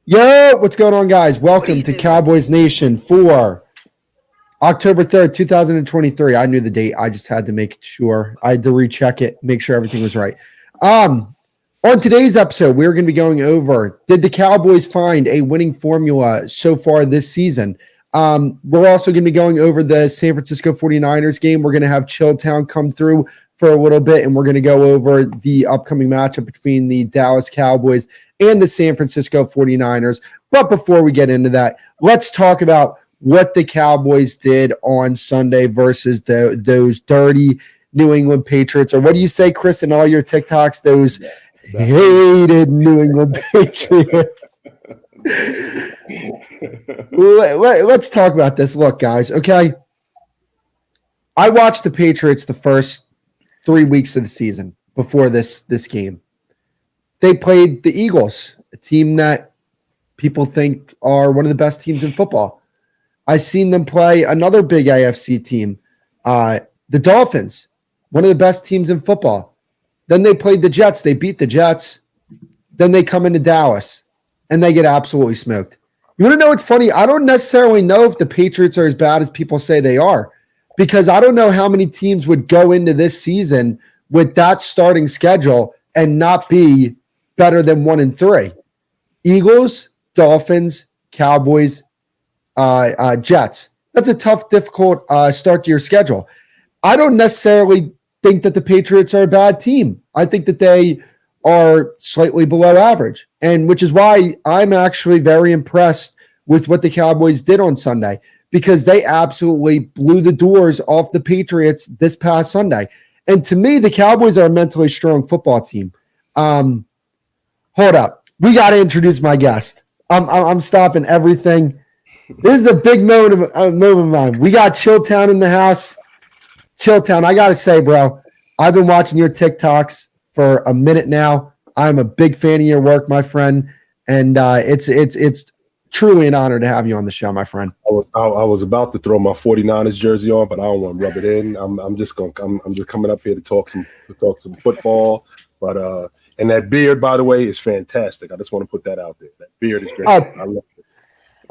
Yo, what's going on, guys? Welcome to Cowboys Nation for October 3rd, 2023. I knew the date. I just had to make sure. I had to recheck it, make sure everything was right. On today's episode, we're going to be going over, did the Cowboys find a winning formula so far this season? We're also going to be going over the San Francisco 49ers game. We're going to have Chilltown come through for a little bit, and we're going to go over the upcoming matchup between the Dallas Cowboys and the San Francisco 49ers. But before we get into that, let's talk about what the Cowboys did on Sunday versus those dirty New England Patriots. Or what do you say, Chris, in all your TikToks? Those hated New England Patriots. Let's talk about this. Look, guys, okay? I watched the Patriots the first 3 weeks of the season before this game. They played the Eagles, a team that people think are one of the best teams in football. I've seen them play another big AFC team, the Dolphins, one of the best teams in football. Then they played the Jets. They beat the Jets. Then they come into Dallas, and they get absolutely smoked. You want to know what's funny? I don't necessarily know if the Patriots are as bad as people say they are, because I don't know how many teams would go into this season with that starting schedule and not be better than 1-3. Eagles, Dolphins, Cowboys, Jets. That's a tough, difficult start to your schedule. I don't necessarily think that the Patriots are a bad team. I think that they are slightly below average, and which is why I'm actually very impressed with what the Cowboys did on Sunday, because they absolutely blew the doors off the Patriots this past Sunday. And to me, the Cowboys are a mentally strong football team. Hold up. We got to introduce my guest. I'm stopping everything. This is a big moment of mine. We got Chilltown in the house. Chilltown, I got to say, bro, I've been watching your TikToks for a minute now. I'm a big fan of your work, my friend. And it's truly an honor to have you on the show, my friend. I was about to throw my 49ers jersey on, but I don't want to rub it in. I'm just coming up here to talk some football. But and that beard, by the way, is fantastic. I just want to put that out there. That beard is great. I love it.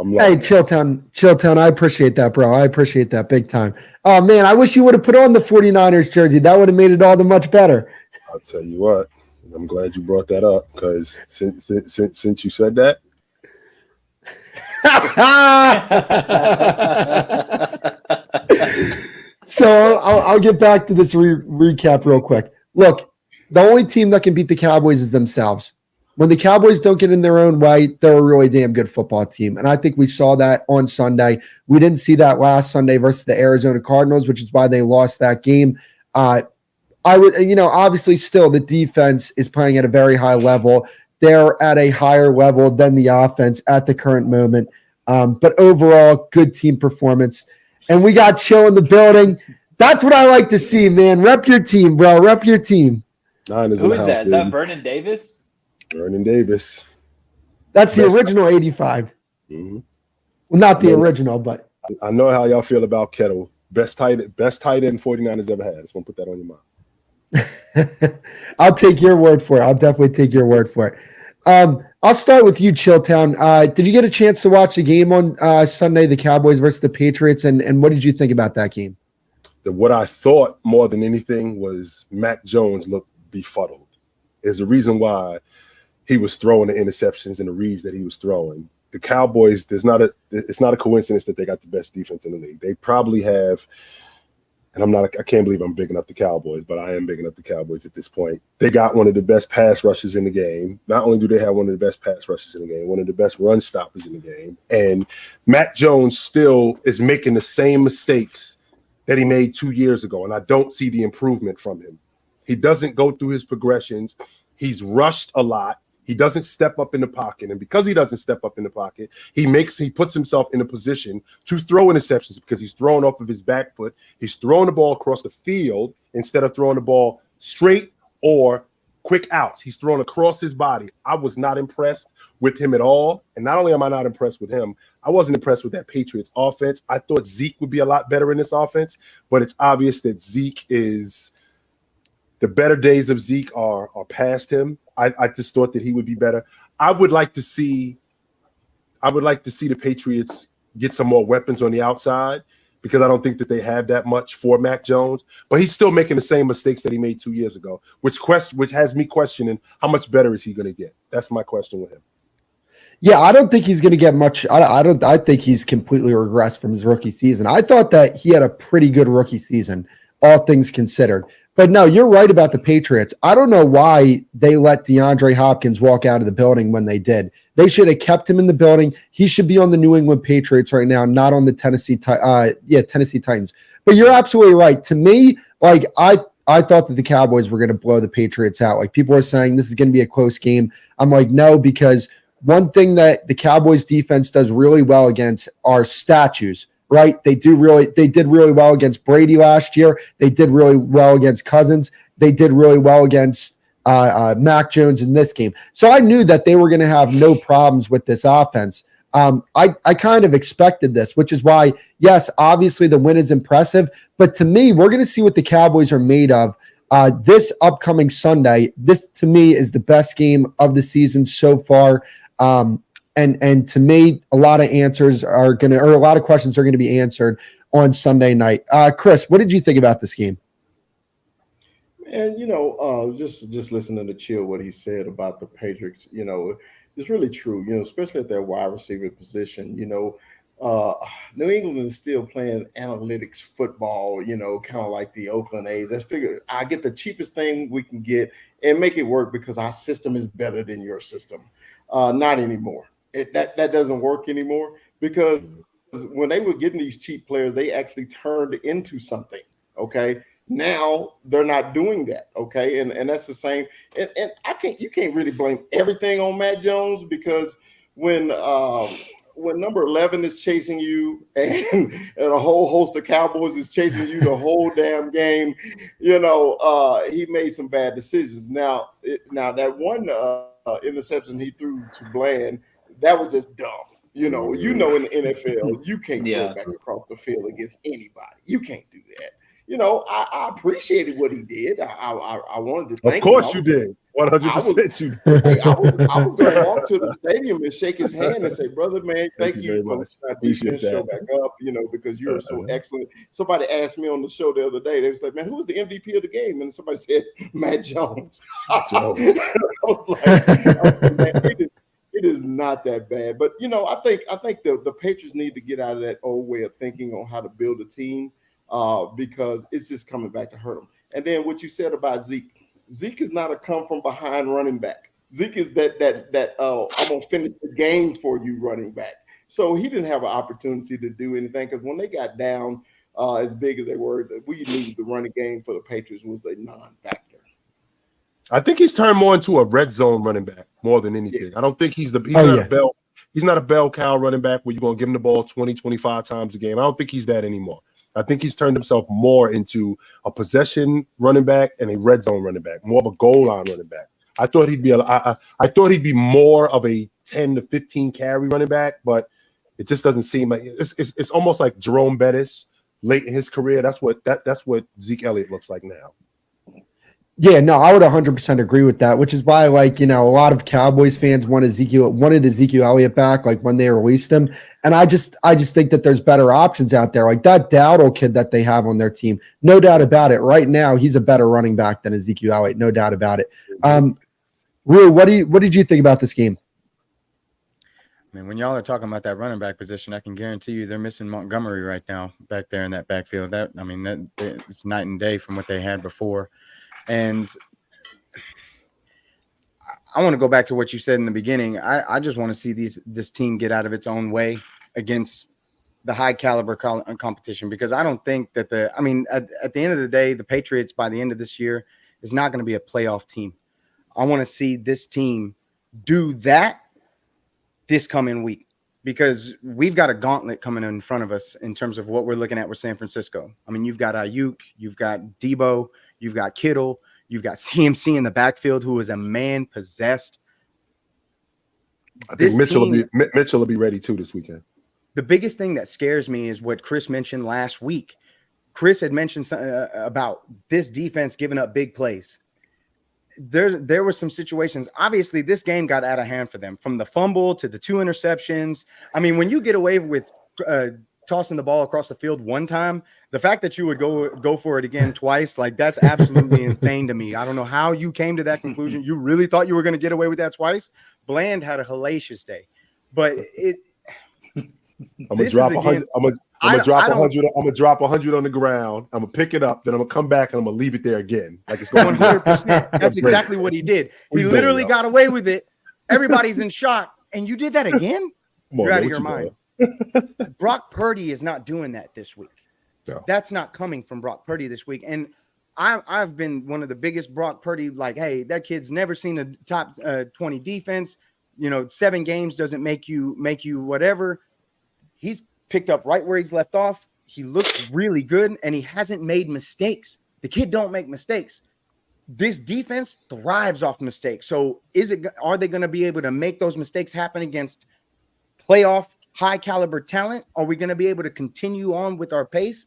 Hey, Chilltown, I appreciate that, bro. I appreciate that big time. Oh, man, I wish you would have put on the 49ers jersey. That would have made it all the much better. I'll tell you what. I'm glad you brought that up, because since you said that. So I'll get back to this recap real quick. Look, the only team that can beat the Cowboys is themselves. When the Cowboys don't get in their own way, they're a really damn good football team. And I think we saw that on Sunday. We didn't see that last Sunday versus the Arizona Cardinals, which is why they lost that game. Obviously still the defense is playing at a very high level. They're at a higher level than the offense at the current moment. But overall, good team performance. And we got Chill in the building. That's what I like to see, man. Rep your team, bro. Rep your team. Who is that? Is that Vernon Davis? Vernon Davis. That's the original 85. Mm-hmm. Well, not the original, but. I know how y'all feel about Kettle. Best tight end 49ers ever had. Just want to put that on your mind. I'll take your word for it. I'll definitely take your word for it. I'll start with you, Chilltown. Did you get a chance to watch the game on Sunday, the Cowboys versus the Patriots, and what did you think about that game? What I thought more than anything was Mac Jones looked befuddled. There's a reason why he was throwing the interceptions and the reads that he was throwing. The Cowboys, it's not a coincidence that they got the best defense in the league. They probably have. And I can't believe I'm bigging up the Cowboys, but I am bigging up the Cowboys at this point. They got one of the best pass rushes in the game. Not only do they have one of the best pass rushes in the game, one of the best run stoppers in the game. And Mac Jones still is making the same mistakes that he made 2 years ago. And I don't see the improvement from him. He doesn't go through his progressions. He's rushed a lot. He doesn't step up in the pocket. And because he doesn't step up in the pocket, he puts himself in a position to throw interceptions because he's throwing off of his back foot. He's throwing the ball across the field instead of throwing the ball straight or quick outs. He's throwing across his body. I was not impressed with him at all. And not only am I not impressed with him, I wasn't impressed with that Patriots offense. I thought Zeke would be a lot better in this offense, but it's obvious that Zeke is the better days of Zeke are past him. I just thought that he would be better. I would like to see the Patriots get some more weapons on the outside, because I don't think that they have that much for Mac Jones. But he's still making the same mistakes that he made 2 years ago, which has me questioning how much better is he going to get. That's my question with him. Yeah, I don't think he's going to get much. I think he's completely regressed from his rookie season. I thought that he had a pretty good rookie season, all things considered. But no, you're right about the Patriots. I don't know why they let DeAndre Hopkins walk out of the building when they did. They should have kept him in the building. He should be on the New England Patriots right now, not on the Tennessee Titans. But you're absolutely right. To me, like I thought that the Cowboys were going to blow the Patriots out. Like people were saying this is going to be a close game. I'm like, no, because one thing that the Cowboys defense does really well against are statues. Right? They did really well against Brady last year. They did really well against Cousins. They did really well against Mac Jones in this game. So I knew that they were going to have no problems with this offense. I kind of expected this, which is why, yes, obviously the win is impressive. But to me, we're going to see what the Cowboys are made of this upcoming Sunday. This, to me, is the best game of the season so far. And to me, a lot of questions are going to be answered on Sunday night. Chris, what did you think about this game? And just listening to Chill, what he said about the Patriots, it's really true. Especially at their wide receiver position. New England is still playing analytics football. Kind of like the Oakland A's. Let's figure. I get the cheapest thing we can get and make it work because our system is better than your system. Not anymore. That doesn't work anymore, because when they were getting these cheap players, they actually turned into something. Okay. Now they're not doing that. Okay. And that's the same. And you can't really blame everything on Matt Jones, because when number 11 is chasing you and a whole host of Cowboys is chasing you the whole damn game, he made some bad decisions. Now that one interception he threw to Bland, that was just dumb. In the NFL, you can't go back across the field against anybody. You can't do that. I appreciated what he did. I wanted to thank him. Of course you did. 100% you did. I was going to walk to the stadium and shake his hand and say, brother, man, thank you for that defense show back up, because you were so excellent. Somebody asked me on the show the other day, they was like, man, who was the MVP of the game? And somebody said, Matt Jones. I was like, man, it is not that bad. But, I think the Patriots need to get out of that old way of thinking on how to build a team, because it's just coming back to hurt them. And then what you said about Zeke is not a come from behind running back. Zeke is that I'm going to finish the game for you running back. So he didn't have an opportunity to do anything, because when they got down as big as they were, we knew the running game for the Patriots was a non-factor. I think he's turned more into a red zone running back more than anything. Yeah. I don't think he's not a bell cow running back where you're going to give him the ball 20, 25 times a game. I don't think he's that anymore. I think he's turned himself more into a possession running back and a red zone running back, more of a goal line running back. I thought he'd be more of a 10 to 15 carry running back, but it just doesn't seem like it's almost like Jerome Bettis late in his career. That's what Zeke Elliott looks like now. Yeah, no, I would 100% agree with that, which is why, a lot of Cowboys fans wanted Ezekiel Elliott back, when they released him. And I just think that there's better options out there. Like that Dowdle kid that they have on their team, no doubt about it. Right now, he's a better running back than Ezekiel Elliott, no doubt about it. Rue, what did you think about this game? I mean, when y'all are talking about that running back position, I can guarantee you they're missing Montgomery right now back there in that backfield. It's night and day from what they had before. And I want to go back to what you said in the beginning. I just want to see this team get out of its own way against the high caliber competition, because I don't think that at the end of the day, the Patriots by the end of this year is not going to be a playoff team. I want to see this team do that this coming week, because we've got a gauntlet coming in front of us in terms of what we're looking at with San Francisco. I mean, you've got Ayuk, you've got Debo, you've got Kittle, you've got CMC in the backfield, who is a man-possessed. I think Mitchell will be ready too this weekend. The biggest thing that scares me is what Chris mentioned last week. Chris had mentioned about this defense giving up big plays. There were some situations. Obviously, this game got out of hand for them, from the fumble to the 2 interceptions. I mean, when you get away with tossing the ball across the field one time, the fact that you would go for it again twice, like, that's absolutely insane to me. I don't know how you came to that conclusion. You really thought you were going to get away with that twice? Bland had a hellacious day, but I'm gonna drop 100. I'm gonna drop 100 on the ground. I'm gonna pick it up, then I'm gonna come back and I'm gonna leave it there again. Like it's 100%. That's exactly what he did. He literally got away with it. Everybody's in shock, and you did that again? You're out of your mind. Brock Purdy is not doing that this week. No. That's not coming from Brock Purdy this week. And I've been one of the biggest Brock Purdy, like, hey, that kid's never seen a top 20 defense. 7 games doesn't make you whatever. He's picked up right where he's left off. He looks really good, and he hasn't made mistakes. The kid don't make mistakes. This defense thrives off mistakes. So are they going to be able to make those mistakes happen against playoff high caliber talent? Are we going to be able to continue on with our pace?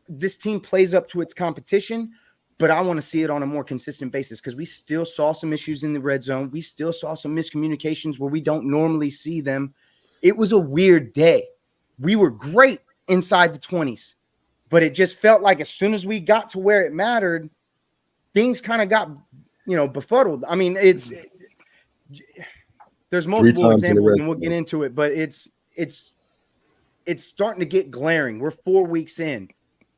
This team plays up to its competition, but I want to see it on a more consistent basis, because we still saw some issues in the red zone. We still saw some miscommunications where we don't normally see them. It was a weird day. We were great inside the 20s, but it just felt like as soon as we got to where it mattered, things kind of got, befuddled. I mean, there's multiple examples and we'll get into it, but it's starting to get glaring. We're 4 weeks in,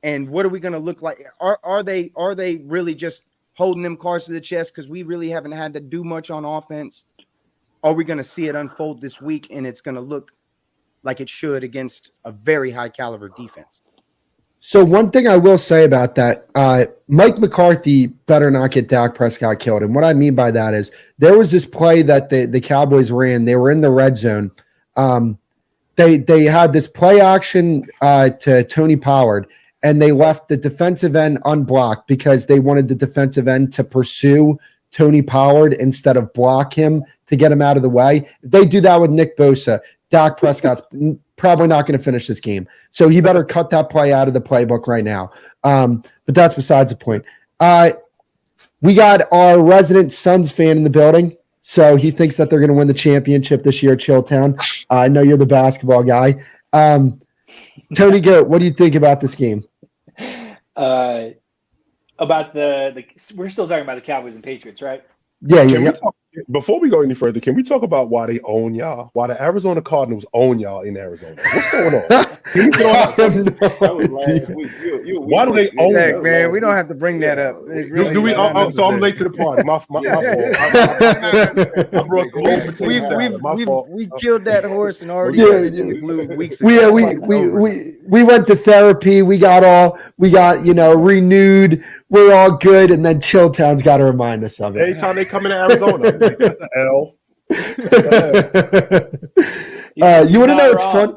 and what are we going to look like? Are they really just holding them cards to the chest because we really haven't had to do much on offense? Are we going to see it unfold this week, and it's going to look like it should against a very high caliber defense? So one thing I will say about that, Mike McCarthy better not get Dak Prescott killed. And what I mean by that is there was this play that the Cowboys ran. They were in the red zone. They had this play action to Tony Pollard, and they left the defensive end unblocked because they wanted the defensive end to pursue Tony Pollard instead of block him to get him out of the way. If they do that with Nick Bosa, Dak Prescott's probably not going to finish this game. So he better cut that play out of the playbook right now. But that's besides the point. We got our resident Suns fan in the building. So he thinks that they're going to win the championship this year at Chilltown. I know you're the basketball guy. Tony Goat, what do you think about this game? About the we're still talking about the Cowboys and Patriots, right? Yeah. Before we go any further, can we talk about why they own y'all? Why the Arizona Cardinals own y'all in Arizona? What's going on? Can we That was last week. Why do they own y'all? Man, we don't have to bring that up. Really do we? So I'm late to the party. My fault. I brought some old potato salad. My fault. We killed that horse and already weeks ago. We went to therapy. We got renewed. We're all good, and then Chilltown's got to remind us of it. Anytime they come into Arizona, that's an L. You want to know what's fun?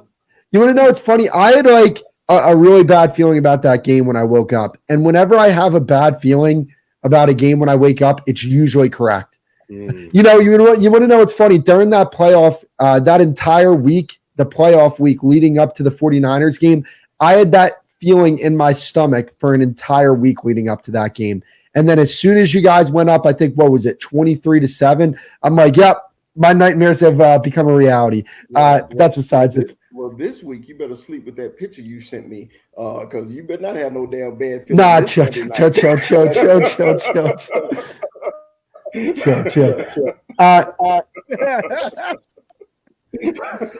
You want to know what's funny? I had a really bad feeling about that game when I woke up, and whenever I have a bad feeling about a game when I wake up, it's usually correct. You want to know what's funny? During that playoff, that entire week, the playoff week leading up to the 49ers game, I had that feeling in my stomach for an entire week leading up to that game. And then as soon as you guys went up, I think, 23-7, I'm like, yep, my nightmares have become a reality. That's besides it. Well, this week you better sleep with that picture you sent me, because you better not have no damn bad feeling. Nah, chill.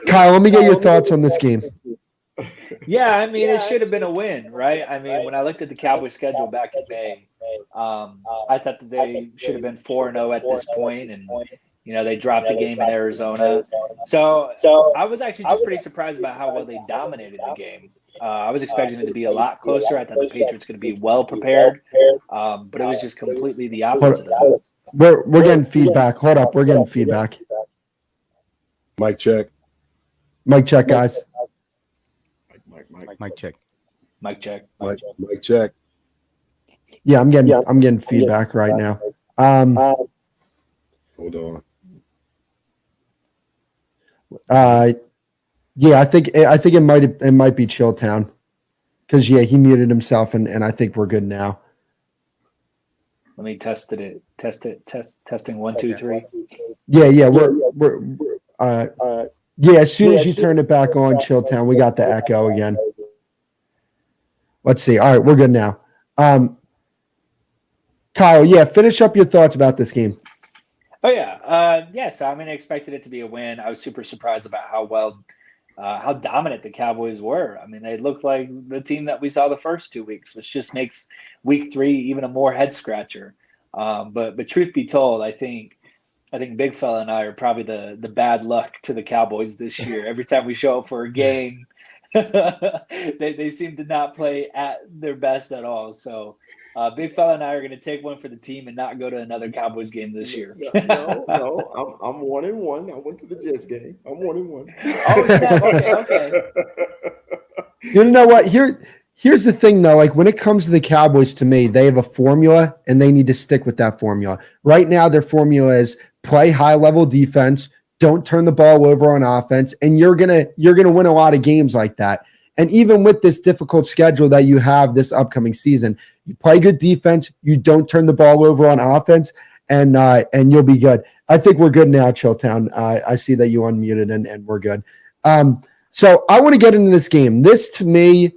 Kyle, let me get your thoughts on this game. Yeah, I mean, it should have been a win, right? I mean, when I looked at the Cowboys schedule back in May, I thought that they should have been 4-0 at this point, and they dropped a game in Arizona. So I was actually just pretty surprised about how well they dominated the game. I was expecting it to be a lot closer. I thought the Patriots going to be well prepared, but it was just completely the opposite of that. We're getting feedback. Hold up, we're getting feedback. Mic check. Mic check, guys. Mic check. Mic check. Mic check. Yeah, I'm getting feedback right now. Hold on. Yeah, I think it might be Chilltown, Because he muted himself, and I think we're good now. Let me test it. Testing 1, 2, 3. Yeah. We're as soon as you turn it back on, Chilltown, we got the echo again. Let's see. All right, we're good now. Kyle, finish up your thoughts about this game. Oh yeah. So I expected it to be a win. I was super surprised about how dominant the Cowboys were. I mean, they looked like the team that we saw the first 2 weeks, which just makes week 3 even a more head scratcher. But truth be told, I think Big Fella and I are probably the bad luck to the Cowboys this year. Every time we show up for a game, they seem to not play at their best at all. So Big Fella and I are going to take one for the team and not go to another Cowboys game this year. No, I'm 1-1. I went to the Jets game. I'm 1-1. Oh, snap. Okay. You know what? Here's the thing, though. Like, when it comes to the Cowboys, to me, they have a formula, and they need to stick with that formula. Right now, their formula is play high-level defense, don't turn the ball over on offense, and you're gonna win a lot of games like that. And even with this difficult schedule that you have this upcoming season, you play good defense, you don't turn the ball over on offense, and you'll be good. I think we're good now, Chilltown. I see that you unmuted, and we're good. So I want to get into this game. This, to me,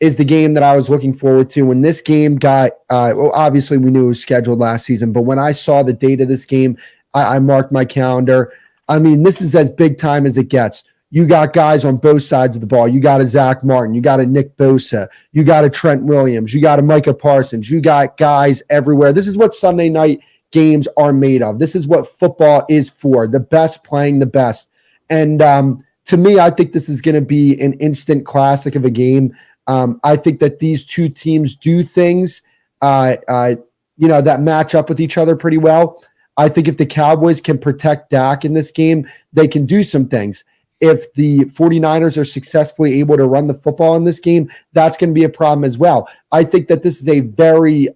is the game that I was looking forward to. When this game got, obviously we knew it was scheduled last season, but when I saw the date of this game, I marked my calendar. I mean, this is as big time as it gets. You got guys on both sides of the ball. You got a Zach Martin. You got a Nick Bosa. You got a Trent Williams. You got a Micah Parsons. You got guys everywhere. This is what Sunday night games are made of. This is what football is for, the best playing the best. And to me, I think this is going to be an instant classic of a game. I think that these two teams do things, that match up with each other pretty well. I think if the Cowboys can protect Dak in this game, they can do some things. If the 49ers are successfully able to run the football in this game, that's going to be a problem as well. I think that this is a very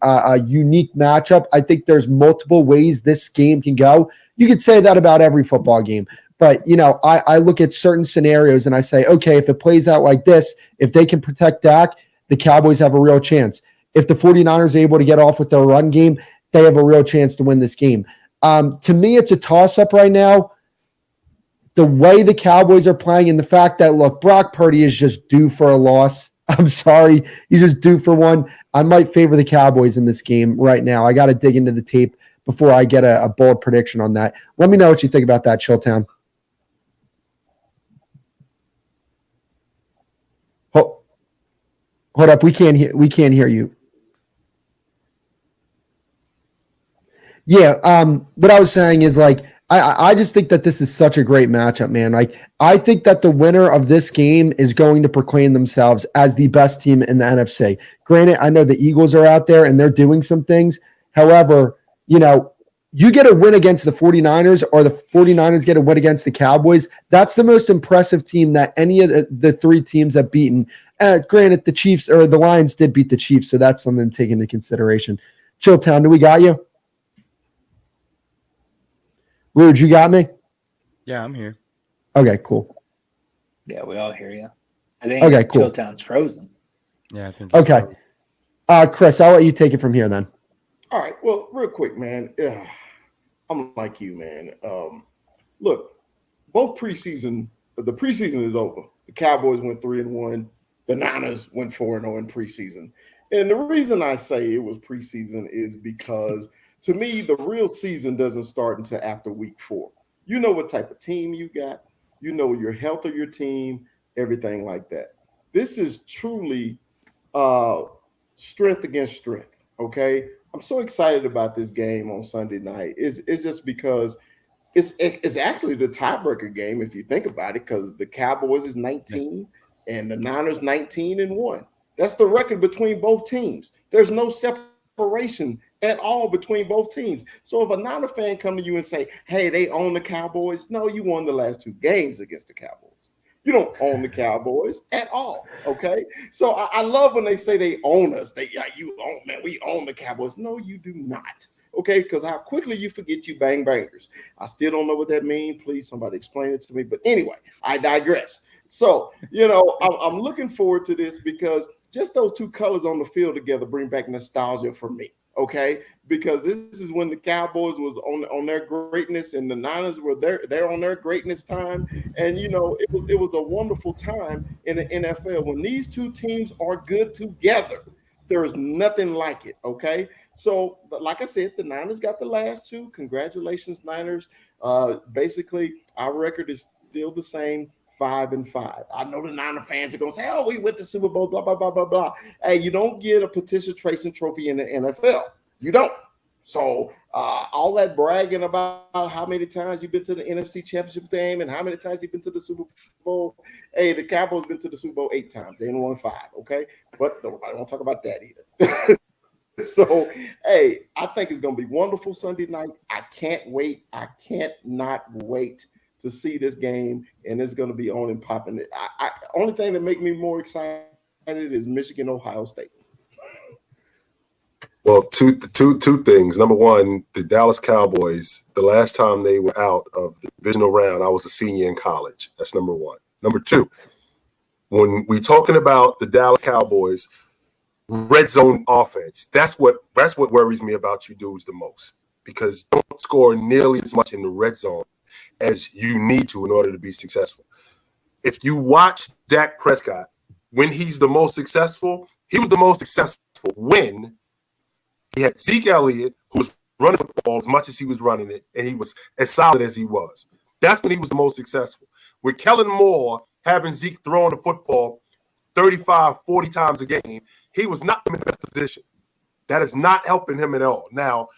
unique matchup. I think there's multiple ways this game can go. You could say that about every football game. But, I look at certain scenarios and I say, okay, if it plays out like this, if they can protect Dak, the Cowboys have a real chance. If the 49ers are able to get off with their run game, they have a real chance to win this game. To me, it's a toss-up right now. The way the Cowboys are playing and the fact that, look, Brock Purdy is just due for a loss. I'm sorry. He's just due for one. I might favor the Cowboys in this game right now. I got to dig into the tape before I get a bold prediction on that. Let me know what you think about that, Chilltown. Hold up. We can't hear you. Yeah. What I was saying is, like, I just think that this is such a great matchup, man. Like, I think that the winner of this game is going to proclaim themselves as the best team in the NFC. Granted, I know the Eagles are out there and they're doing some things. However, you get a win against the 49ers or the 49ers get a win against the Cowboys. That's the most impressive team that any of the three teams have beaten. Granted, the Chiefs or the Lions did beat the Chiefs, so that's something to take into consideration. Chilltown, do we got you? Rude, you got me? Yeah, I'm here. Okay, cool. Yeah, we all hear you. I think cool. Chilltown's frozen. Yeah, I think. Okay. Chris, I'll let you take it from here then. All right. Well, real quick, man. I'm like you, man. Look, the preseason is over. The Cowboys went 3-1. The Niners went 4-0 in preseason. And the reason I say it was preseason is because, to me, the real season doesn't start until after week 4. You know what type of team you got. You know your health of your team, everything like that. This is truly strength against strength, okay? I'm so excited about this game on Sunday night. It's just because it's actually the tiebreaker game if you think about it, because the Cowboys is 19 and the Niners 19-1. That's the record between both teams. There's no separation at all between both teams. So if a Niner fan come to you and say, hey, they own the Cowboys, no, you won the last 2 games against the Cowboys. You don't own the Cowboys at all, okay? So I love when they say they own us. You own, man, we own the Cowboys. No, you do not, okay? Because how quickly you forget you bang bangers. I still don't know what that means. Please, somebody explain it to me. But anyway, I digress. So, I'm looking forward to this because just those two colors on the field together bring back nostalgia for me. Okay, because this is when the Cowboys was on their greatness and the Niners were they're on their greatness time, and it was a wonderful time in the NFL when these two teams are good together. There is nothing like it. Okay, so like I said, the Niners got the last two. Congratulations, Niners. Basically, our record is still the same. 5-5. I know the Niner fans are going to say, "Oh, we went to Super Bowl, blah, blah, blah, blah, blah." Hey, you don't get a participation trophy in the NFL. You don't. So all that bragging about how many times you've been to the NFC Championship game and how many times you've been to the Super Bowl. Hey, the Cowboys been to the Super Bowl 8 times. They only won 5, okay? But nobody won't talk about that either. So, hey, I think it's going to be wonderful Sunday night. I can't wait. I can't not wait to see this game, and it's going to be on and popping. Only thing that make me more excited is Michigan, Ohio State. Well, two things. Number one, the Dallas Cowboys, the last time they were out of the divisional round, I was a senior in college. That's number one. Number two, when we're talking about the Dallas Cowboys, red zone offense, that's what worries me about you dudes the most, because you don't score nearly as much in the red zone as you need to in order to be successful. If you watch Dak Prescott, when he's the most successful, he was the most successful when he had Zeke Elliott, who was running the ball as much as he was running it, and he was as solid as he was. That's when he was the most successful. With Kellen Moore having Zeke throwing the football 35, 40 times a game, he was not in the best position. That is not helping him at all. Now,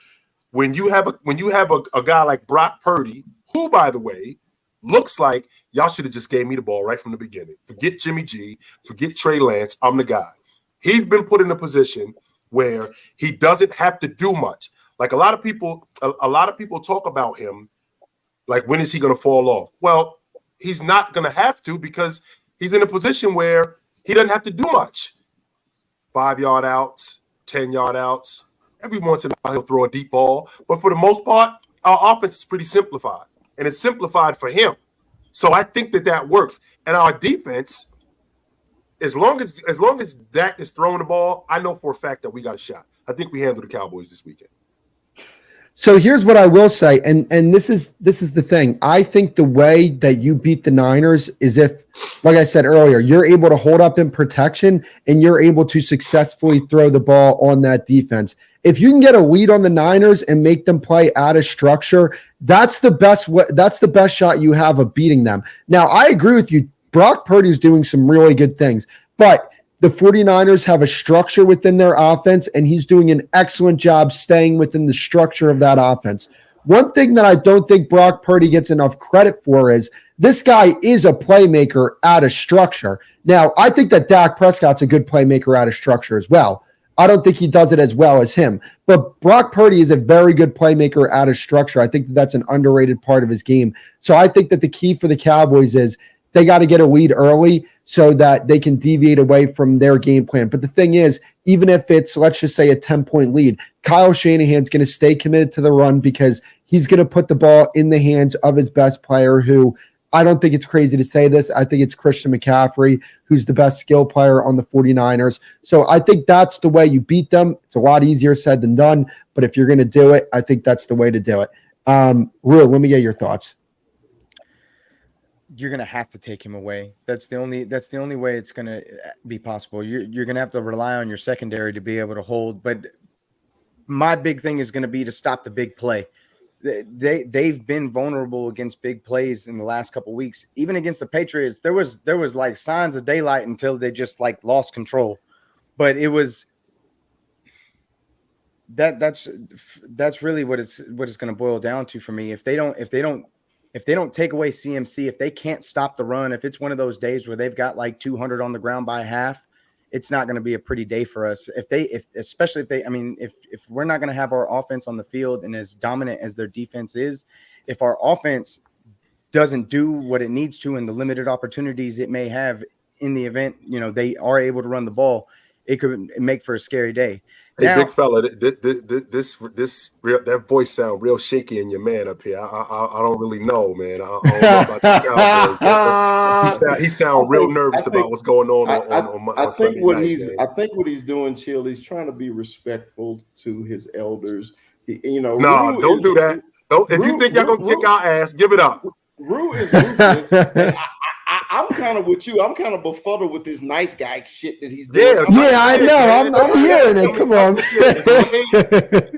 when you have a guy like Brock Purdy, who, by the way, looks like y'all should have just gave me the ball right from the beginning. Forget Jimmy G, forget Trey Lance. I'm the guy. He's been put in a position where he doesn't have to do much. Like a lot of people talk about him, like, when is he going to fall off? Well, he's not going to have to, because he's in a position where he doesn't have to do much. 5-yard outs, 10-yard outs. Every once in a while he'll throw a deep ball, but for the most part, our offense is pretty simplified. And it's simplified for him. So I think that works. And our defense, as long as Dak is throwing the ball, I know for a fact that we got a shot. I think we handle the Cowboys this weekend. So here's what I will say, and this is the thing. I think the way that you beat the Niners is if, like I said earlier, you're able to hold up in protection and you're able to successfully throw the ball on that defense. If you can get a lead on the Niners and make them play out of structure, that's the best shot you have of beating them. Now, I agree with you. Brock Purdy is doing some really good things, but the 49ers have a structure within their offense, and he's doing an excellent job staying within the structure of that offense. One thing that I don't think Brock Purdy gets enough credit for is this guy is a playmaker out of structure. Now, I think that Dak Prescott's a good playmaker out of structure as well. I don't think he does it as well as him. But Brock Purdy is a very good playmaker out of structure. I think that that's an underrated part of his game. So I think that the key for the Cowboys is they got to get a lead early so that they can deviate away from their game plan. But the thing is, even if it's, let's just say, a 10-point lead, Kyle Shanahan's going to stay committed to the run because he's going to put the ball in the hands of his best player, who I don't think it's crazy to say this. I think it's Christian McCaffrey, who's the best skill player on the 49ers. So I think that's the way you beat them. It's a lot easier said than done, but if you're going to do it, I think that's the way to do it. Rue, let me get your thoughts. You're going to have to take him away. That's the only way it's going to be possible. You're going to have to rely on your secondary to be able to hold. But my big thing is going to be to stop the big play. They've been vulnerable against big plays in the last couple of weeks. Even against the Patriots, there was like signs of daylight until they just like lost control. But it was that's really what it's going to boil down to for me. If they don't take away CMC, if they can't stop the run, if it's one of those days where they've got like 200 on the ground by half, it's not going to be a pretty day for us. If we're not going to have our offense on the field and as dominant as their defense is, if our offense doesn't do what it needs to in the limited opportunities it may have in the event, they are able to run the ball, it could make for a scary day. Hey, Now, big fella, that voice sound real shaky in your man up here. I don't really know, man. I don't know about the Cowboys. He sound real nervous about what's going on Sunday night. I think what he's doing, Chill, he's trying to be respectful to his elders. No, don't do that. If you think y'all gonna kick our ass, give it up. Rue is ruthless. I'm kind of with you. I'm kind of befuddled with this nice guy shit that he's doing. Yeah, I know. I'm hearing it. Come on.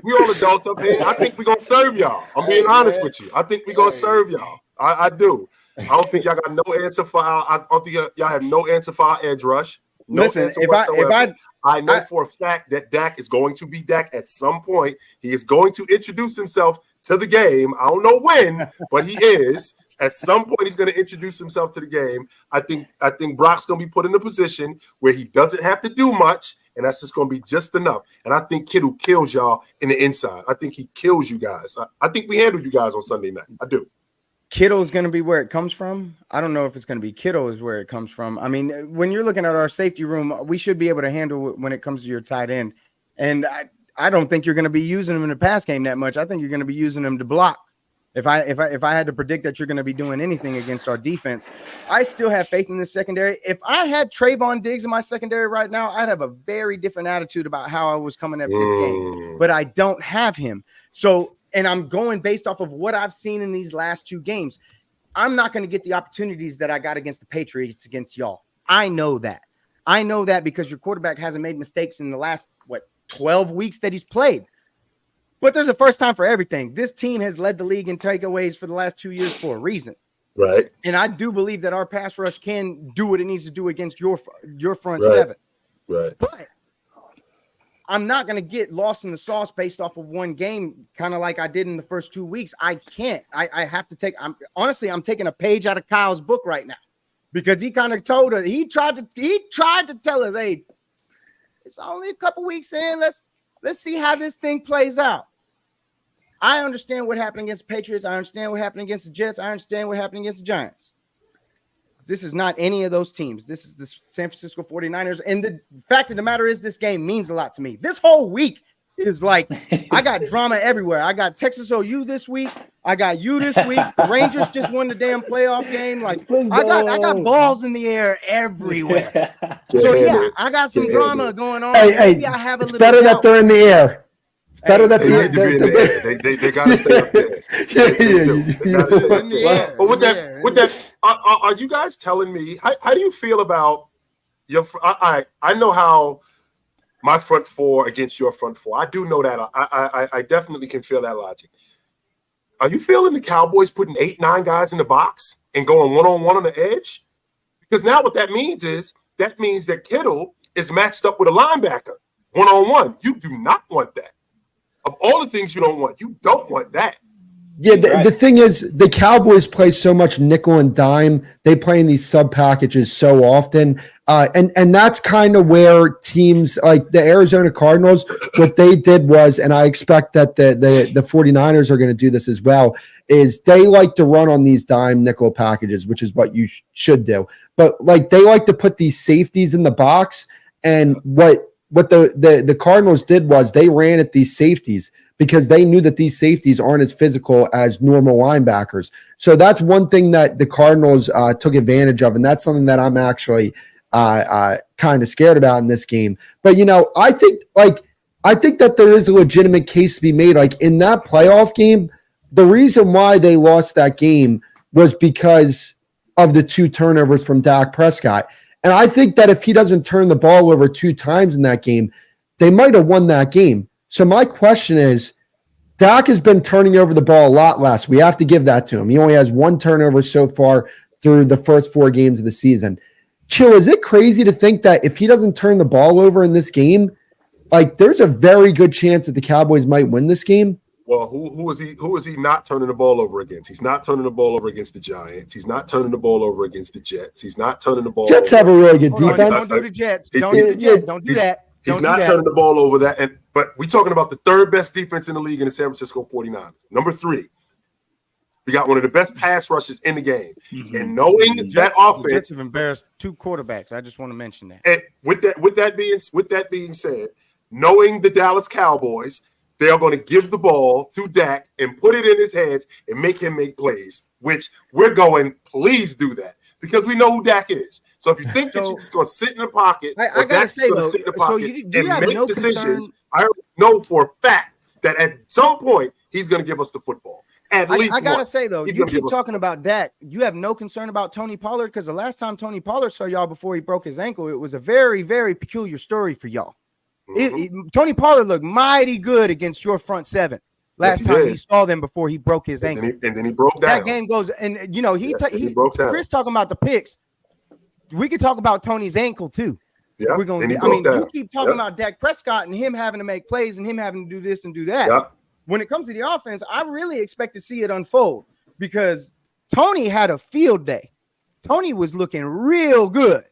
We all adults up here. I think we're gonna serve y'all. I'm being honest with you. I think we're gonna serve y'all. I do. I don't think y'all got no answer for I don't think y'all have no answer for our edge rush. No listen, answer if I know for a fact that Dak is going to be Dak at some point. He is going to introduce himself to the game. I don't know when, but he is. At some point, he's going to introduce himself to the game. I think Brock's going to be put in a position where he doesn't have to do much, and that's just going to be just enough. And I think Kittle kills y'all in the inside. I think he kills you guys. I think we handled you guys on Sunday night. I do. Kittle is going to be where it comes from. I don't know if it's going to be Kittle is where it comes from. I mean, when you're looking at our safety room, we should be able to handle it when it comes to your tight end. And I don't think you're going to be using them in the pass game that much. I think you're going to be using them to block. If I had to predict that you're going to be doing anything against our defense, I still have faith in this secondary. If I had Trayvon Diggs in my secondary right now, I'd have a very different attitude about how I was coming at this game. But I don't have him. So, and I'm going based off of what I've seen in these last two games. I'm not going to get the opportunities that I got against the Patriots against y'all. I know that. I know that because your quarterback hasn't made mistakes in the last, 12 weeks that he's played. But there's a first time for everything. This team has led the league in takeaways for the last 2 years for a reason. Right. And I do believe that our pass rush can do what it needs to do against your front seven. Right. But I'm not going to get lost in the sauce based off of one game, kind of like I did in the first 2 weeks. I can't. I have to take – I'm taking a page out of Kyle's book right now because he kind of told us – he tried to tell us, hey, it's only a couple weeks in. Let's see how this thing plays out. I understand what happened against the Patriots. I understand what happened against the Jets. I understand what happened against the Giants. This is not any of those teams. This is the San Francisco 49ers. And the fact of the matter is this game means a lot to me. This whole week is like I got drama everywhere. I got Texas OU this week. I got you this week. The Rangers just won the damn playoff game. Like I got balls in the air everywhere. So yeah, I got some drama going on. Hey, I have it's better that they're in the air. It's better that they got to stay up there. But with that, are you guys telling me how do you feel about your? I know how my front four against your front four. I do know that. I definitely can feel that logic. Are you feeling the Cowboys putting 8-9 guys in the box and going one-on-one on the edge? Because now what that means that Kittle is matched up with a linebacker one-on-one. You do not want that. Of all the things you don't want, you don't want that. Yeah, the thing is, the Cowboys play so much nickel and dime. They play in these sub packages so often. And that's kind of where teams like the Arizona Cardinals, what they did was, and I expect that the 49ers are going to do this as well, is they like to run on these dime nickel packages, which is what you should do. But like they like to put these safeties in the box. And what the Cardinals did was they ran at these safeties because they knew that these safeties aren't as physical as normal linebackers. So that's one thing that the Cardinals took advantage of, and that's something that I'm actually kind of scared about in this game. But, I think that there is a legitimate case to be made. Like in that playoff game, the reason why they lost that game was because of the 2 turnovers from Dak Prescott. And I think that if he doesn't turn the ball over 2 times in that game, they might have won that game. So my question is, Dak has been turning over the ball a lot less. We have to give that to him. He only has 1 turnover so far through the first 4 games of the season. Chill, is it crazy to think that if he doesn't turn the ball over in this game, like there's a very good chance that the Cowboys might win this game? Well, who is he not turning the ball over against? He's not turning the ball over against the Giants. He's not turning the ball over against the Jets. He's not turning the ball Jets over. have a really good defense. Don't do the Jets. Don't do the Jets. Don't do that. He's not turning the ball over that. But we're talking about the 3rd best defense in the league in the San Francisco 49ers. Number 3. We got one of the best pass rushes in the game. Mm-hmm. And knowing that offense, the Jets have embarrassed 2 quarterbacks. I just want to mention that. And with that being said, knowing the Dallas Cowboys, they are going to give the ball to Dak and put it in his hands and make him make plays, which we're going, please do that, because we know who Dak is. So if you think that you're just going to sit in the pocket, I gotta say, though, sit in the pocket do you and make no decisions, concern? I already know for a fact that at some point he's going to give us the football. At least I gotta once. say, though, He's you gonna give keep us talking about Dak. You have no concern about Tony Pollard, because the last time Tony Pollard saw y'all before he broke his ankle, it was a very, very peculiar story for y'all. Tony Pollard looked mighty good against your front seven last time he saw them before he broke his ankle. And then he broke down. That game goes, and you know, he broke down. Chris talking about the picks. We could talk about Tony's ankle too. Yeah, we're going. You keep talking about Dak Prescott and him having to make plays and him having to do this and do that. Yeah. When it comes to the offense, I really expect to see it unfold, because Tony had a field day. Tony was looking real good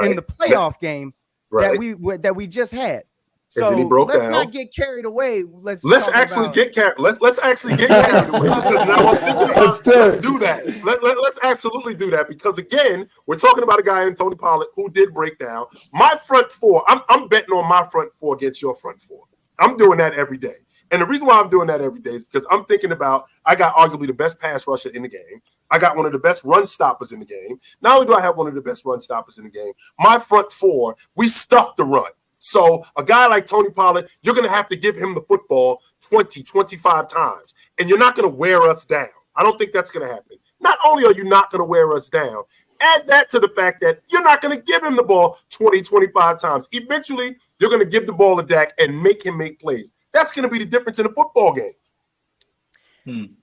in the playoff game that we just had. So let's not get carried away. Let's actually get carried away, because now I'm thinking about let's do that. Let's absolutely do that, because again, we're talking about a guy in Tony Pollard who did break down. My front four, I'm betting on my front four against your front four. I'm doing that every day. And the reason why I'm doing that every day is because I'm thinking about, I got arguably the best pass rusher in the game. I got one of the best run stoppers in the game. Not only do I have one of the best run stoppers in the game, my front four, we stuffed the run. So a guy like Tony Pollard, you're going to have to give him the football 20, 25 times, and you're not going to wear us down. I don't think that's going to happen. Not only are you not going to wear us down, add that to the fact that you're not going to give him the ball 20, 25 times. Eventually, you're going to give the ball to Dak and make him make plays. That's going to be the difference in a football game.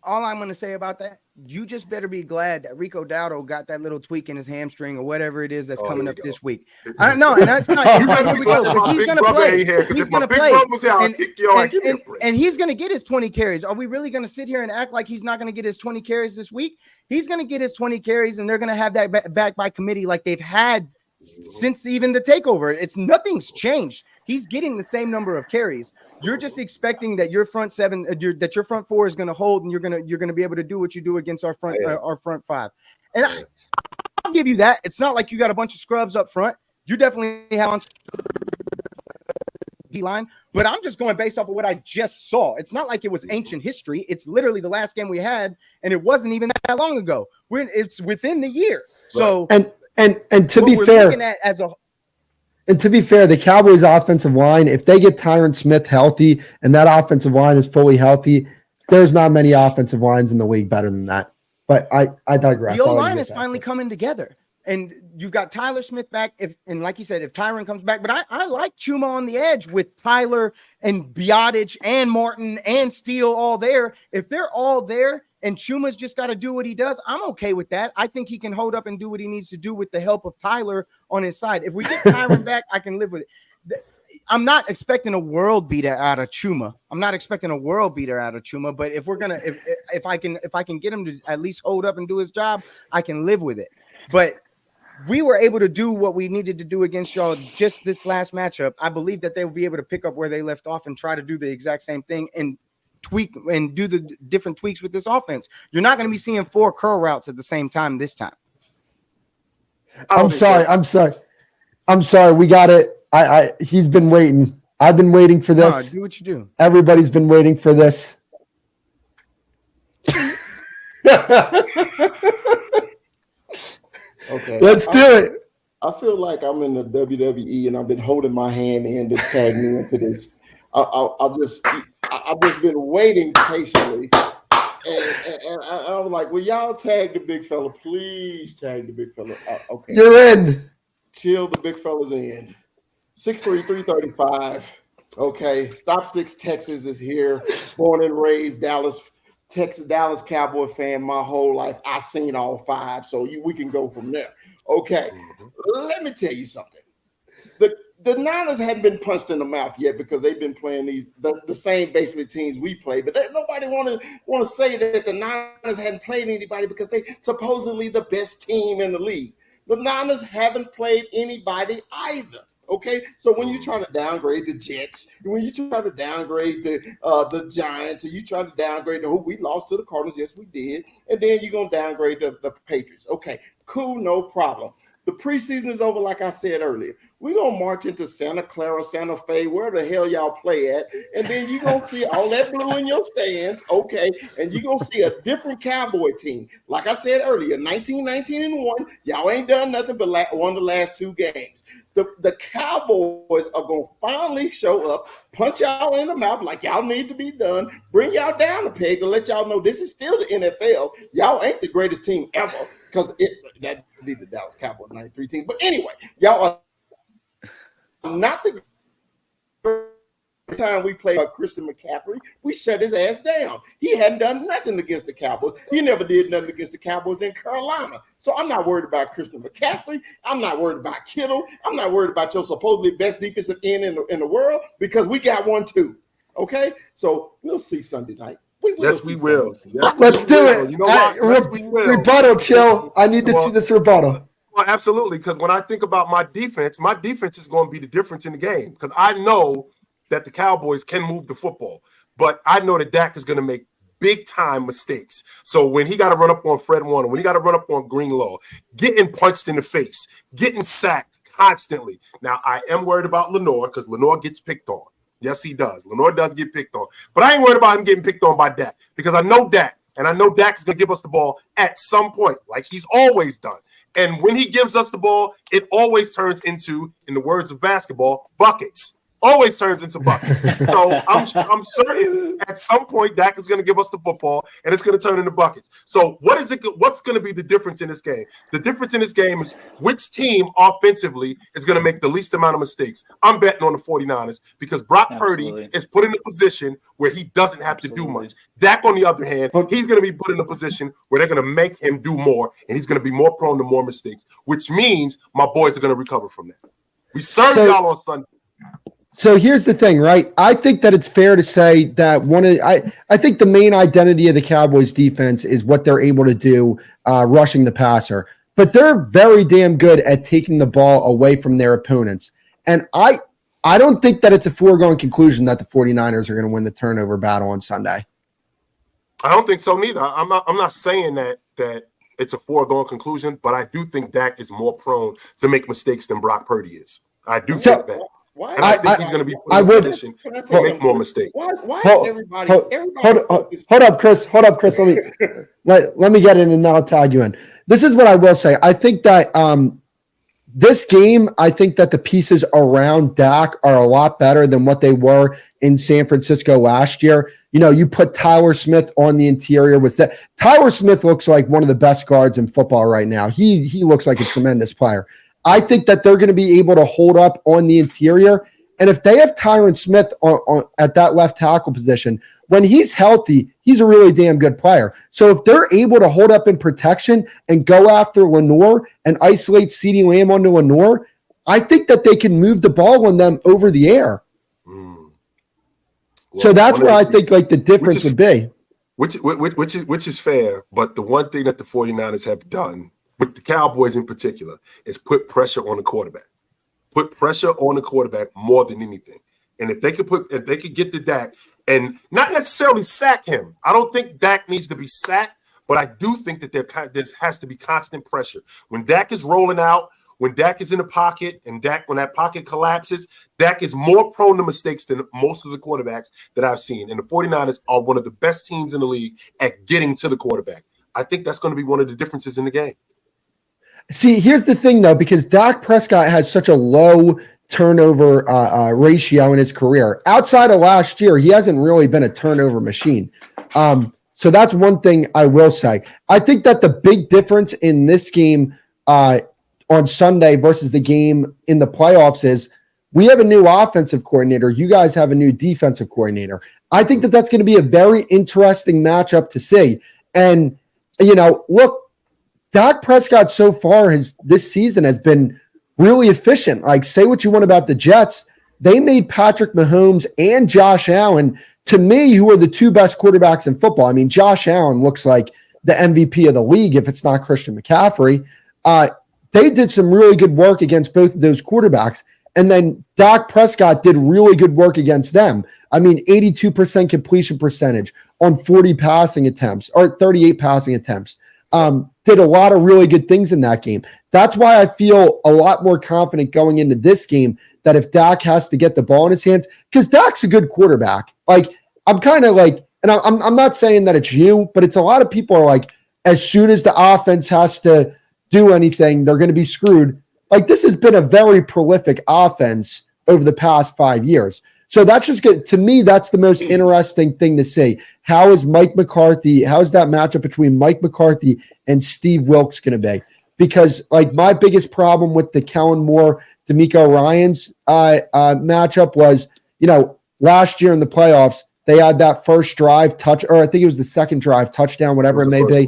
All I'm going to say about that, you just better be glad that Rico Dowdle got that little tweak in his hamstring or whatever it is that's coming up this week. I don't know, and that's not. He's going to play. He's going to play. And he's going to get his 20 carries. Are we really going to sit here and act like he's not going to get his 20 carries this week? He's going to get his 20 carries, and they're going to have that back by committee like they've had since even the takeover. Nothing's changed. He's getting the same number of carries. You're just expecting that your front seven, that your front four is going to hold, and you're going to be able to do what you do against our front five. And I'll give you that. It's not like you got a bunch of scrubs up front. You definitely have on D-line, but I'm just going based off of what I just saw. It's not like it was ancient history. It's literally the last game we had, and it wasn't even that long ago. It's within the year. So and to be fair, and to be fair, the Cowboys offensive line, if they get Tyron Smith healthy and that offensive line is fully healthy, there's not many offensive lines in the league better than that. But I digress. The O-line is finally coming together. And you've got Tyler Smith back, and like you said, if Tyron comes back, but I like Chuma on the edge with Tyler and Biotic and Martin and Steele all there. If they're all there and Chuma's just got to do what he does, I'm okay with that. I think he can hold up and do what he needs to do with the help of Tyler on his side. If we get Tyron back, I can live with it. I'm not expecting a world beater out of Chuma. But if we're gonna, if I can get him to at least hold up and do his job, I can live with it. But we were able to do what we needed to do against y'all just this last matchup. I believe that they will be able to pick up where they left off and try to do the exact same thing and tweak and do the different tweaks with this offense. You're not going to be seeing 4 curl routes at the same time this time. I'm sorry. We got it. He's been waiting. I've been waiting for this. Do what you do. Everybody's been waiting for this. Okay, let's do it. I feel like I'm in the WWE and I've been holding my hand in to tag me into this. I've just been waiting patiently, and I was like, "Will y'all tag the big fella? Please tag the big fella." Okay, you're in. Chill, the big fella's in. 6'3", 335. Okay, Stop 6 Texas is here. Born and raised Dallas Cowboy fan my whole life. I seen all 5, so we can go from there. Okay, let me tell you something. The Niners hadn't been punched in the mouth yet because they've been playing the same basically teams we play. But nobody want to say that the Niners hadn't played anybody because they supposedly the best team in the league. The Niners haven't played anybody either. Okay, so when you try to downgrade the Jets, when you try to downgrade the Giants, and you try to downgrade the who we lost to the Cardinals, yes we did, and then you're gonna downgrade the Patriots. Okay, cool, no problem. The preseason is over, like I said earlier. We're gonna march into Santa Clara, Santa Fe, where the hell y'all play at, and then you're gonna see all that blue in your stands, okay, and you're gonna see a different Cowboy team. Like I said earlier, 19-1, y'all ain't done nothing but won the last 2 games. The Cowboys are going to finally show up, punch y'all in the mouth like y'all need to be done, bring y'all down the peg to let y'all know this is still the NFL. Y'all ain't the greatest team ever, because that'd be the Dallas Cowboys 93 team. But anyway, y'all are not the time we played Christian McCaffrey, we shut his ass down. He hadn't done nothing against the Cowboys. He never did nothing against the Cowboys in Carolina. So I'm not worried about Christian McCaffrey. I'm not worried about Kittle. I'm not worried about your supposedly best defensive end in the world, because we got one too. Okay? So we'll see Sunday night. Yes, we will. Let's do it. You know what? Yes, we will. Rebuttal, chill. I need to see this rebuttal. Well, absolutely, because when I think about my defense is going to be the difference in the game, because I know that the Cowboys can move the football, but I know that Dak is going to make big time mistakes. So when he got to run up on Fred Warner, when he got to run up on Greenlaw, getting punched in the face, getting sacked constantly. Now, I am worried about Lenore, because Lenore gets picked on. Yes, he does. Lenore does get picked on. But I ain't worried about him getting picked on by Dak, because I know Dak, and I know Dak is going to give us the ball at some point, like he's always done. And when he gives us the ball, it always turns into, in the words of basketball, buckets. Always turns into buckets. So I'm certain at some point Dak is going to give us the football and it's going to turn into buckets. So what's going to be the difference in this game? The difference in this game is which team offensively is going to make the least amount of mistakes. I'm betting on the 49ers, because Brock Purdy is put in a position where he doesn't have to do much. Dak, on the other hand, he's going to be put in a position where they're going to make him do more, and he's going to be more prone to more mistakes, which means my boys are going to recover from that. We serve y'all on Sunday. So here's the thing, right? I think that it's fair to say that I think the main identity of the Cowboys defense is what they're able to do rushing the passer. But they're very damn good at taking the ball away from their opponents. And I don't think that it's a foregone conclusion that the 49ers are going to win the turnover battle on Sunday. I don't think so neither. I'm not saying that it's a foregone conclusion, but I do think Dak is more prone to make mistakes than Brock Purdy is. I do think that. And I think he's going to be put in a position to make more mistakes. Why is everybody hold up, Chris. Let me get in and then I'll tag you in. This is what I will say. I think that this game, I think that the pieces around Dak are a lot better than what they were in San Francisco last year. You know, you put Tyler Smith on the interior. Tyler Smith looks like one of the best guards in football right now. He looks like a tremendous player. I think that they're going to be able to hold up on the interior. And if they have Tyron Smith at that left tackle position, when he's healthy, he's a really damn good player. So if they're able to hold up in protection and go after Lenore and isolate CeeDee Lamb onto Lenore, I think that they can move the ball on them over the air. Well, so that's where I think like the difference would be. Which is fair. But the one thing that the 49ers have done, with the Cowboys in particular, is put pressure on the quarterback. Put pressure on the quarterback more than anything. And if they could get to Dak and not necessarily sack him, I don't think Dak needs to be sacked, but I do think that there has to be constant pressure. When Dak is rolling out, when Dak is in the pocket, and when that pocket collapses, Dak is more prone to mistakes than most of the quarterbacks that I've seen. And the 49ers are one of the best teams in the league at getting to the quarterback. I think that's going to be one of the differences in the game. See, here's the thing, though, because Dak Prescott has such a low turnover ratio in his career. Outside of last year, he hasn't really been a turnover machine. So that's one thing I will say. I think that the big difference in this game on Sunday versus the game in the playoffs is we have a new offensive coordinator. You guys have a new defensive coordinator. I think that that's going to be a very interesting matchup to see. And, look, Dak Prescott so far this season has been really efficient. Like, say what you want about the Jets. They made Patrick Mahomes and Josh Allen, to me, who are the two best quarterbacks in football. I mean, Josh Allen looks like the MVP of the league if it's not Christian McCaffrey. They did some really good work against both of those quarterbacks. And then Dak Prescott did really good work against them. I mean, 82% completion percentage on 40 passing attempts or 38 passing attempts. Did a lot of really good things in that game. That's why I feel a lot more confident going into this game that if Dak has to get the ball in his hands, because Dak's a good quarterback. Like, I'm kind of like, and I'm not saying that it's you, but it's a lot of people are like, as soon as the offense has to do anything, they're going to be screwed. Like, this has been a very prolific offense over the past 5 years. So that's just good. To me, that's the most interesting thing to see. How is that matchup between Mike McCarthy and Steve Wilks going to be? Because, like, my biggest problem with the Kellen Moore, D'Amico Ryans matchup was, last year in the playoffs, they had that first drive or I think it was the second drive touchdown, whatever it may be.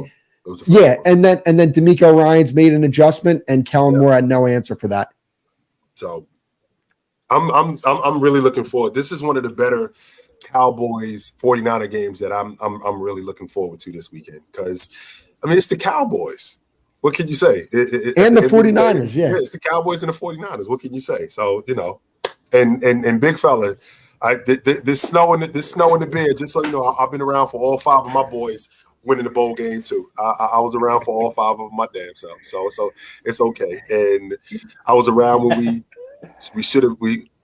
Yeah, and then D'Amico Ryans made an adjustment, and Kellen Moore had no answer for that. So I'm really looking forward. This is one of the better Cowboys 49er games that I'm really looking forward to this weekend, because it's the Cowboys. What can you say? And the 49ers, yeah. It's the Cowboys and the 49ers. What can you say? So, and big fella, this snow in the beard, just so you know, I've been around for all 5 of my boys winning the bowl game too. I was around for all 5 of my damn self. So it's okay. And I was around when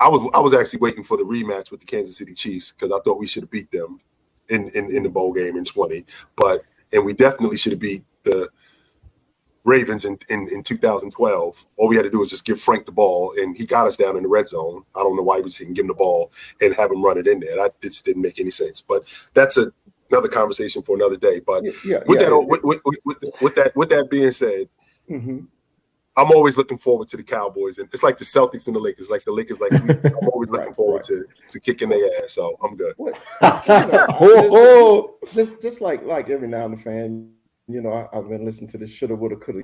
I was actually waiting for the rematch with the Kansas City Chiefs, because I thought we should have beat them in the bowl game in 20. And we definitely should have beat the Ravens in 2012. All we had to do was just give Frank the ball, and he got us down in the red zone. I don't know why we didn't give him the ball and have him run it in there. That just didn't make any sense. But that's another conversation for another day. But with that being said, I'm always looking forward to the Cowboys, and it's like the Celtics and the Lakers. Like the Lakers, I'm always looking forward to kicking their ass. So I'm good. Just like every now and then, I've been listening to this shoulda, woulda, coulda.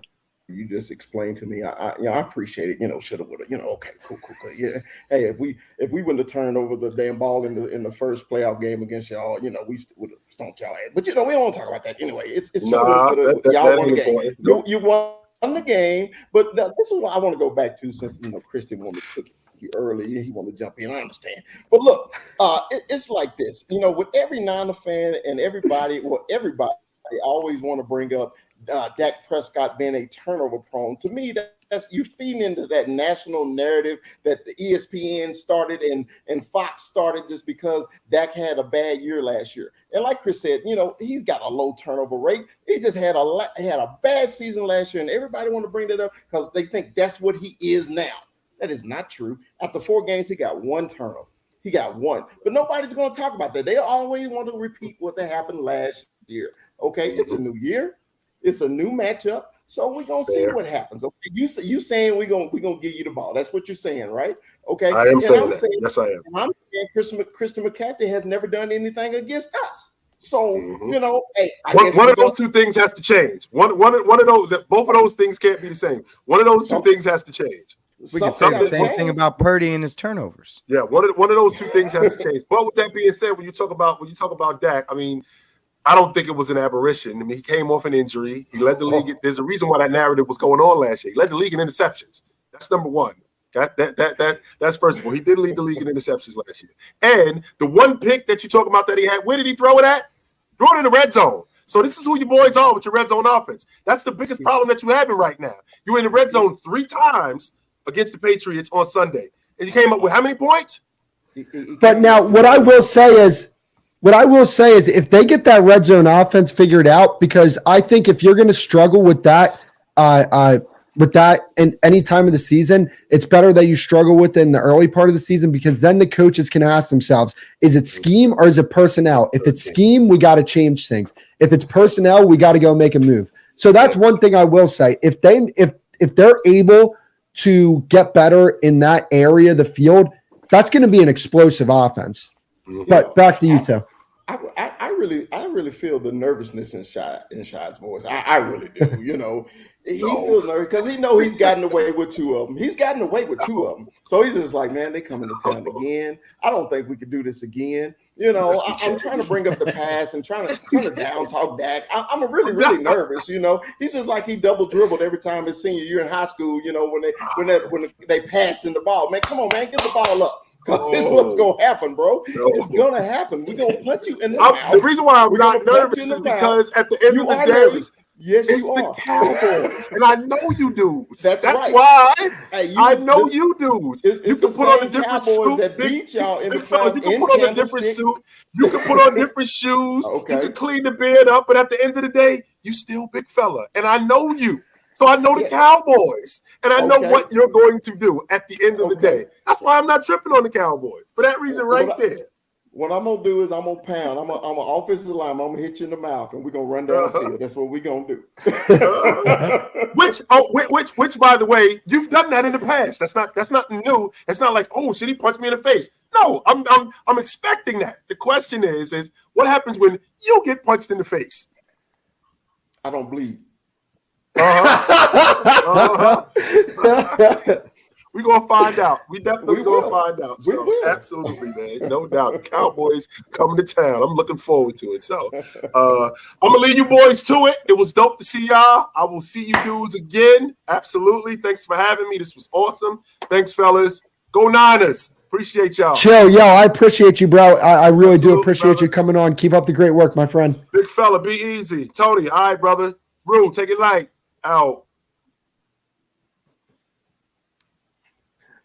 You just explained to me. I appreciate it. Shoulda, woulda. Okay, cool. Yeah. Hey, if we wouldn't have turned over the damn ball in the first playoff game against y'all, we would have stomped y'all ass. But we don't want to talk about that anyway. It's y'all won the game. Nope. You won the game. But this is what I want to go back to, since Christian wanted to cook you early. He wanted to jump in. I understand. But look, it's like this. With every Niner fan and everybody always want to bring up Dak Prescott being a turnover prone. To me, that's you feeding into that national narrative that the ESPN started and Fox started, just because Dak had a bad year last year. And like Chris said, he's got a low turnover rate. He just had a bad season last year, and everybody want to bring that up because they think that's what he is now. That is not true. After 4 games, he got 1 turnover. He got 1. But nobody's going to talk about that. They always want to repeat what happened last year. Okay, it's a new year. It's a new matchup. So we're going to see what happens. Okay, you saying we're gonna give you the ball. That's what you're saying, right? Okay. I am saying that. Yes, I am. I'm saying Christian McCaffrey has never done anything against us. So, hey, one of those 2 things has to change. One of those, both of those things can't be the same. One of those 2 things has to change. We can say the same thing about Purdy and his turnovers. Yeah, one of those 2 things has to change. But with that being said, when you talk about Dak, I don't think it was an aberration. He came off an injury. He led the league. There's a reason why that narrative was going on last year. He led the league in interceptions. That's number 1. That's first of all. He did lead the league in interceptions last year. And the 1 pick that you talk about that he had, where did he throw it at? Throw it in the red zone. So this is who your boys are with your red zone offense. That's the biggest problem that you're having right now. You were in the red zone 3 times against the Patriots on Sunday, and you came up with how many points? But now, what I will say is, if they get that red zone offense figured out, because I think if you're going to struggle with that in any time of the season, it's better that you struggle with it in the early part of the season, because then the coaches can ask themselves, is it scheme or is it personnel? If it's scheme, we got to change things. If it's personnel, we got to go make a move. So that's one thing I will say. If they're able to get better in that area of the field, that's going to be an explosive offense. But back to you, Joe. I really feel the nervousness in Shad's voice. I really do. He feels nervous because he knows he's gotten away with 2 of them. He's gotten away with 2 of them. So he's just like, man, they coming to town again. I don't think we could do this again. You know, I'm trying to bring up the past and trying to down talk Dak. I'm really nervous. You know, he's just like he double dribbled every time his senior year in high school. You know, when they passed in the ball. Man, come on, man, get the ball up. Because this is what's going to happen, bro. It's going to happen. We're going to punch you in the mouth. The reason why I'm not nervous is because at the end of the day, nervous. Yes, it's you the are. Cowboys, and I know you dudes. That's right. why hey, I know you dudes. You can put on a different suit. That beat y'all in the fellas, you can put on a different suit. You can put on different shoes. Okay. You can clean the beard up, but at the end of the day, you still big fella, and I know you. So I know the Cowboys, and I know what you're going to do at the end of the day. That's why I'm not tripping on the Cowboys for that reason there. What I'm gonna do is I'm gonna pound. I'm an offensive lineman. I'm gonna hit you in the mouth, and we're gonna run down the field. That's what we're gonna do. Which, by the way, you've done that in the past. That's not new. It's not like, oh, shit, he punched me in the face. No, I'm expecting that. The question is what happens when you get punched in the face? I don't bleed. We're going to find out. We definitely going to find out. So, absolutely, man. No doubt. Cowboys coming to town. I'm looking forward to it. So, I'm going to lead you boys to it. It was dope to see y'all. I will see you dudes again. Absolutely. Thanks for having me. This was awesome. Thanks, fellas. Go Niners. Appreciate y'all. Chill. Yo, I appreciate you, bro. I really do appreciate you coming on. Keep up the great work, my friend. Big fella, be easy. Tony, all right, brother. Rule, take it light. Out.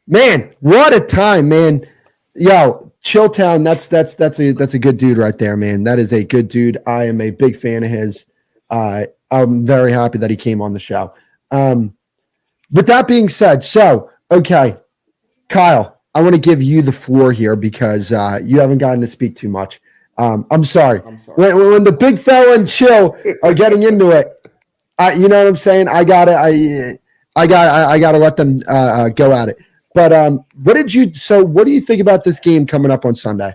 Man, what a time, man. Yo, Chilltown, that's a good dude right there, man. That is a good dude. I am a big fan of his. I'm very happy that he came on the show. With that being said, okay, Kyle, I want to give you the floor here because you haven't gotten to speak too much. I'm sorry. When the big fella and Chill are getting into it, you know what I'm saying? I gotta let them go at it. But what do you think about this game coming up on Sunday?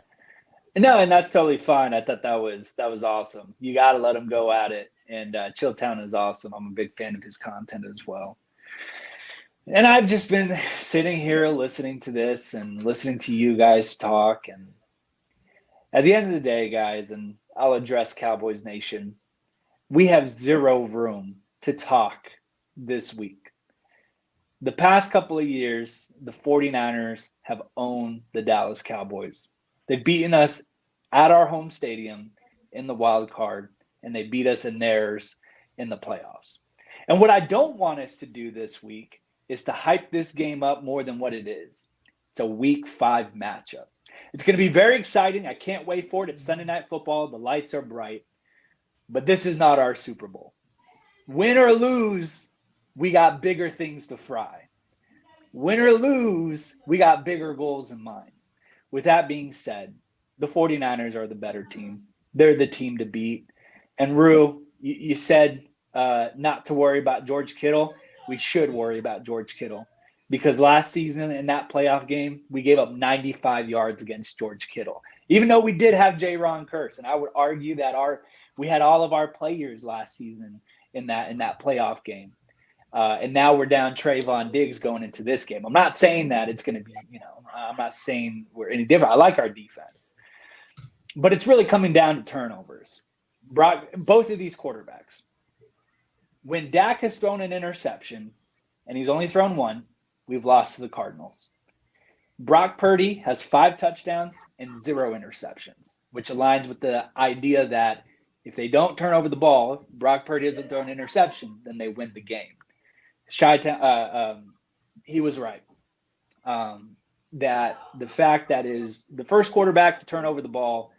No, and that's totally fine. I thought that was awesome. You got to let him go at it. And Chilltown is awesome. I'm a big fan of his content as well. And I've just been sitting here listening to this and listening to you guys talk. And at the end of the day, guys, and I'll address Cowboys Nation, we have zero room to talk this week. The past couple of years, the 49ers have owned the Dallas Cowboys. They've beaten us at our home stadium in the wild card, and they beat us in theirs in the playoffs. And what I don't want us to do this week is to hype this game up more than what it is. It's a Week 5 matchup. It's going to be very exciting. I can't wait for it. It's Sunday Night Football. The lights are bright. But this is not our Super Bowl. Win or lose, we got bigger things to fry. Win or lose, we got bigger goals in mind. With that being said, the 49ers are the better team. They're the team to beat. And Rue, you said not to worry about George Kittle. We should worry about George Kittle because last season in that playoff game, we gave up 95 yards against George Kittle, even though we did have J-Ron Kurtz. And I would argue that we had all of our players last season in that playoff game. And now we're down Trayvon Diggs going into this game. I'm not saying that it's going to be, I'm not saying we're any different. I like our defense. But it's really coming down to turnovers. Both of these quarterbacks. When Dak has thrown an interception, and he's only thrown one, we've lost to the Cardinals. Brock Purdy has 5 touchdowns and 0 interceptions, which aligns with the idea that if they don't turn over the ball, if Brock Purdy doesn't throw an interception, then they win the game. He was right. That the fact that is the first quarterback to turn over the ball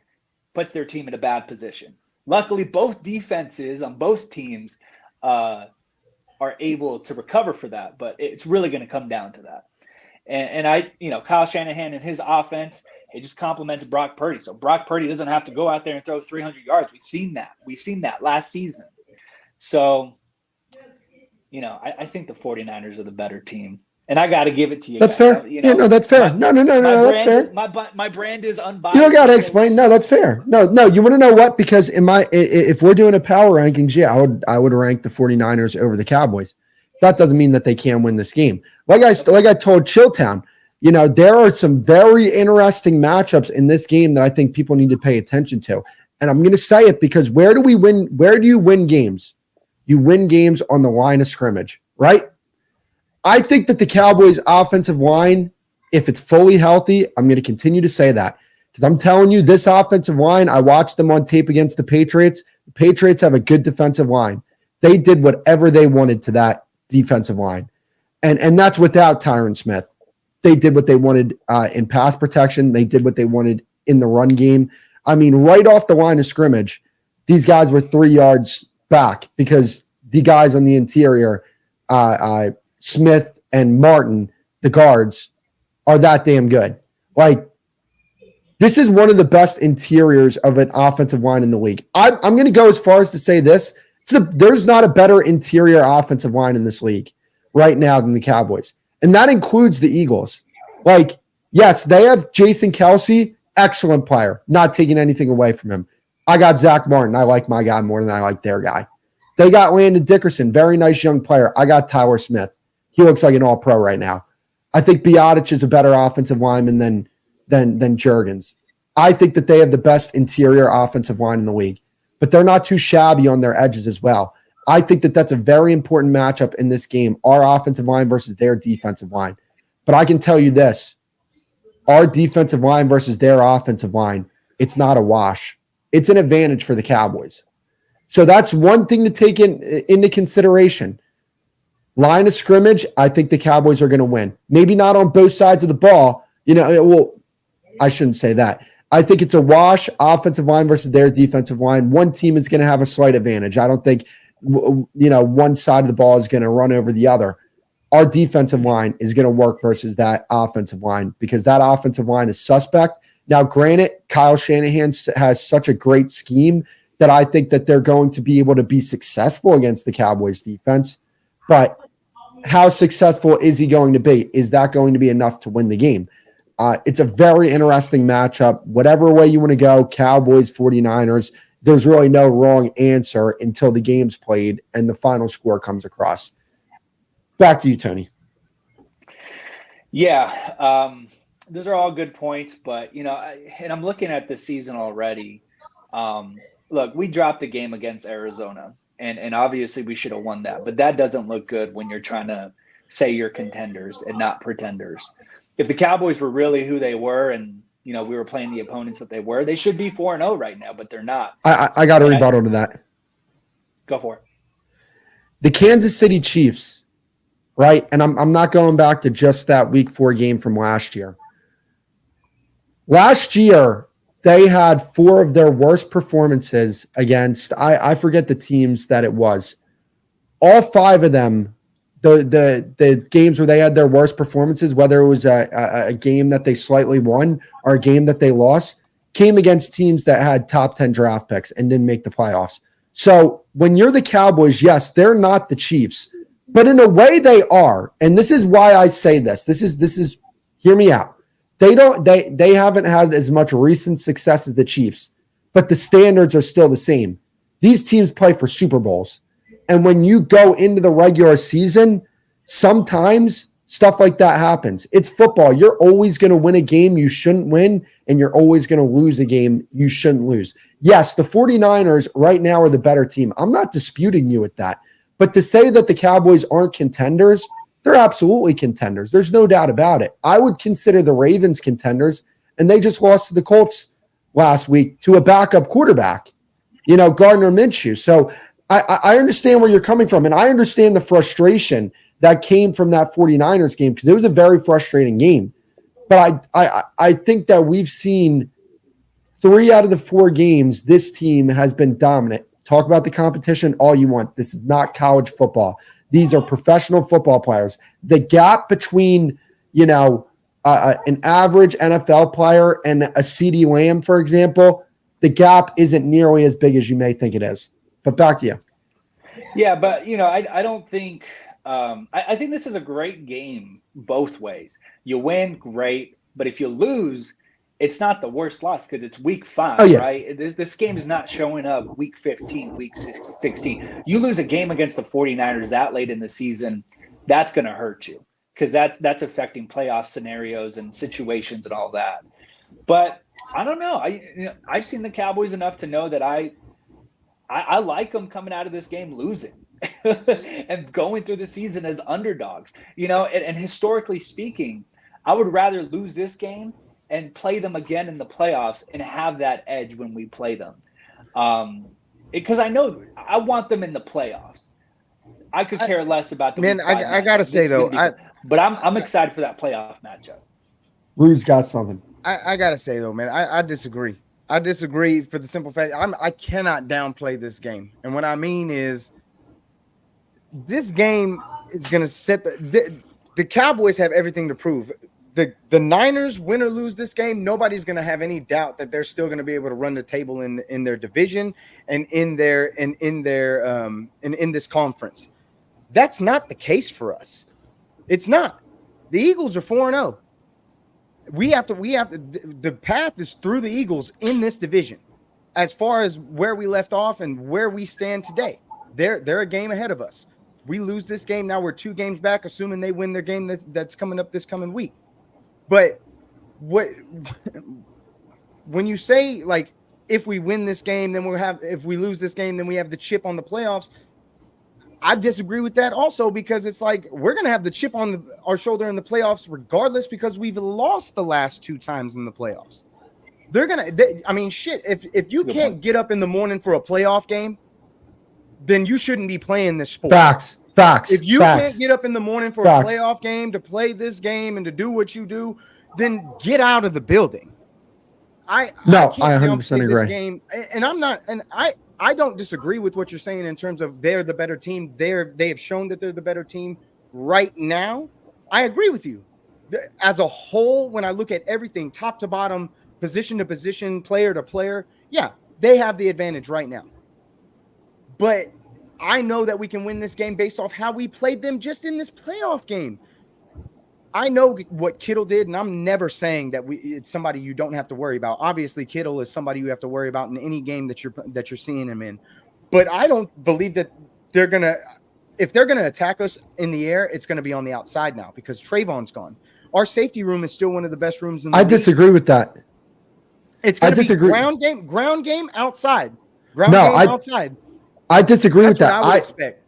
puts their team in a bad position. Luckily, both defenses on both teams are able to recover for that, but it's really going to come down to that. And Kyle Shanahan and his offense, it just complements Brock Purdy. So Brock Purdy doesn't have to go out there and throw 300 yards. We've seen that last season. So, I think the 49ers are the better team. And I got to give it to you. That's guys. fair. Yeah, no, that's fair. No, that's fair. My brand is unbiased. You don't got to explain. No, that's fair. No, you want to know what? Because if we're doing a power rankings, yeah, I would rank the 49ers over the Cowboys. That doesn't mean that they can't win this game. Like I told Chilltown, there are some very interesting matchups in this game that I think people need to pay attention to. And I'm going to say it because where do you win games? You win games on the line of scrimmage, right? I think that the Cowboys offensive line, if it's fully healthy, I'm going to continue to say that because I'm telling you this offensive line, I watched them on tape against the Patriots. The Patriots have a good defensive line. They did whatever they wanted to that defensive line. And that's without Tyron Smith. They did what they wanted in pass protection. They did what they wanted in the run game. I mean, right off the line of scrimmage, these guys were 3 yards back because the guys on the interior, Smith and Martin, the guards, are that damn good. Like, this is one of the best interiors of an offensive line in the league. I'm going to go as far as to say this. There's not a better interior offensive line in this league right now than the Cowboys. And that includes the Eagles. Like, yes, they have Jason Kelce, excellent player, not taking anything away from him. I got Zach Martin. I like my guy more than I like their guy. They got Landon Dickerson, very nice young player. I got Tyler Smith. He looks like an all-pro right now. I think Biotic is a better offensive lineman than Juergens. I think that they have the best interior offensive line in the league, but they're not too shabby on their edges as well. I think that that's a very important matchup in this game, our offensive line versus their defensive line. But I can tell you this, our defensive line versus their offensive line, it's not a wash. It's an advantage for the Cowboys. So that's one thing to take into consideration. Line of scrimmage, I think the Cowboys are going to win. Maybe not on both sides of the ball. Well, I shouldn't say that. I think it's a wash, offensive line versus their defensive line. One team is going to have a slight advantage. I don't think, one side of the ball is going to run over the other. Our defensive line is going to work versus that offensive line because that offensive line is suspect. Now, granted, Kyle Shanahan has such a great scheme that I think that they're going to be able to be successful against the Cowboys defense. But how successful is he going to be? Is that going to be enough to win the game? It's a very interesting matchup. Whatever way you want to go, Cowboys, 49ers, there's really no wrong answer until the game's played and the final score comes across. Back to you, Tony. Yeah, those are all good points, but, and I'm looking at this season already. Look, we dropped a game against Arizona, and obviously we should have won that, but that doesn't look good when you're trying to say you're contenders and not pretenders. If the Cowboys were really who they were and, we were playing the opponents that they were, they should be 4-0 right now, but they're not. I got a rebuttal to that. Go for it. The Kansas City Chiefs, right? And I'm not going back to just that Week 4 game from last year. Last year, they had 4 of their worst performances against, I forget the teams that it was. All 5 of them, the games where they had their worst performances, whether it was a game that they slightly won or a game that they lost, came against teams that had top 10 draft picks and didn't make the playoffs. So when you're the Cowboys, yes, they're not the Chiefs, but in a way they are. And this is why I say this. This is hear me out. They haven't had as much recent success as the Chiefs, but the standards are still the same. These teams play for Super Bowls. And when you go into the regular season, sometimes stuff like that happens. It's football. You're always going to win a game you shouldn't win, and you're always going to lose a game you shouldn't lose. Yes, the 49ers right now are the better team. I'm not disputing you with that. But to say that the Cowboys aren't contenders, they're absolutely contenders. There's no doubt about it. I would consider the Ravens contenders, and they just lost to the Colts last week to a backup quarterback, Gardner Minshew. So I understand where you're coming from, and I understand the frustration that came from that 49ers game because it was a very frustrating game. But I think that we've seen 3 out of the 4 games this team has been dominant. Talk about the competition all you want. This is not college football. These are professional football players. The gap between, an average NFL player and a CeeDee Lamb, for example, the gap isn't nearly as big as you may think it is. But back to you. Yeah, but, I don't think I think this is a great game both ways. You win, great, but if you lose, it's not the worst loss because it's week 5, right? This game is not showing up week 15, week 16. You lose a game against the 49ers that late in the season, that's going to hurt you because that's affecting playoff scenarios and situations and all that. But I don't know. I've seen the Cowboys enough to know that I like them coming out of this game losing and going through the season as underdogs. And historically speaking, I would rather lose this game and play them again in the playoffs and have that edge when we play them. Because I know I want them in the playoffs. I could care less about the man. I gotta say though, but I'm excited for that playoff matchup. Rue's got something. I gotta say though, man, I disagree. I disagree for the simple fact I cannot downplay this game, and what I mean is this game is gonna set the Cowboys have everything to prove. The Niners win or lose this game, nobody's gonna have any doubt that they're still gonna be able to run the table in their division and in this conference. That's not the case for us. It's not. The Eagles are 4-0. We have to. The path is through the Eagles in this division. As far as where we left off and where we stand today, they're a game ahead of us. We lose this game, now we're 2 games back, assuming they win their game that's coming up this coming week. But when you say like if we win this game, then if we lose this game, then we have the chip on the playoffs. I disagree with that also because it's like we're going to have the chip on our shoulder in the playoffs regardless because we've lost the last 2 times in the playoffs. If you can't get up in the morning for a playoff game, then you shouldn't be playing this sport. Facts. If you can't get up in the morning for a playoff game to play this game and to do what you do, then get out of the building. I 100% agree. Game, and I'm not, and I don't disagree with what you're saying in terms of they're the better team. They have shown that they're the better team right now. I agree with you. As a whole, when I look at everything, top to bottom, position to position, player to player, yeah, they have the advantage right now. But I know that we can win this game based off how we played them just in this playoff game. I know what Kittle did, and I'm never saying that it's somebody you don't have to worry about. Obviously, Kittle is somebody you have to worry about in any game that you're seeing him in. But I don't believe that if they're gonna attack us in the air, it's gonna be on the outside now because Trayvon's gone. Our safety room is still one of the best rooms in the league. Disagree with that. It's gonna be ground game outside. Outside. I disagree with that. I would expect.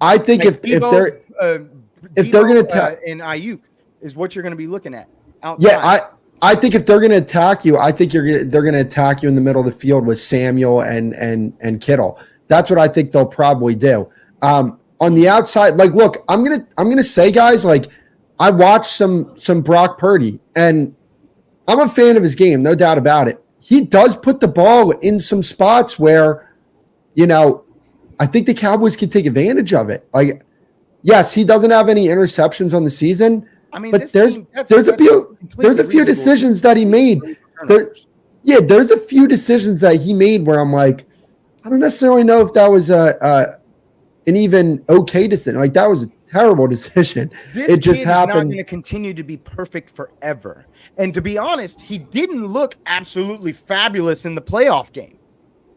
I think if they're going to attack in Ayuk is what you're going to be looking at outside. Yeah, I think if they're going to attack you, I think they're going to attack you in the middle of the field with Samuel and Kittle. That's what I think they'll probably do. On the outside, like, look, I'm gonna say, guys, like, I watched some Brock Purdy, and I'm a fan of his game, no doubt about it. He does put the ball in some spots where, I think the Cowboys can take advantage of it. Like, yes, he doesn't have any interceptions on the season, but there's a few decisions that he made. There's a few decisions that he made where I'm like, I don't necessarily know if that was an even okay decision. Like, that was a terrible decision. It just happened. Not going to continue to be perfect forever. And to be honest, he didn't look absolutely fabulous in the playoff game.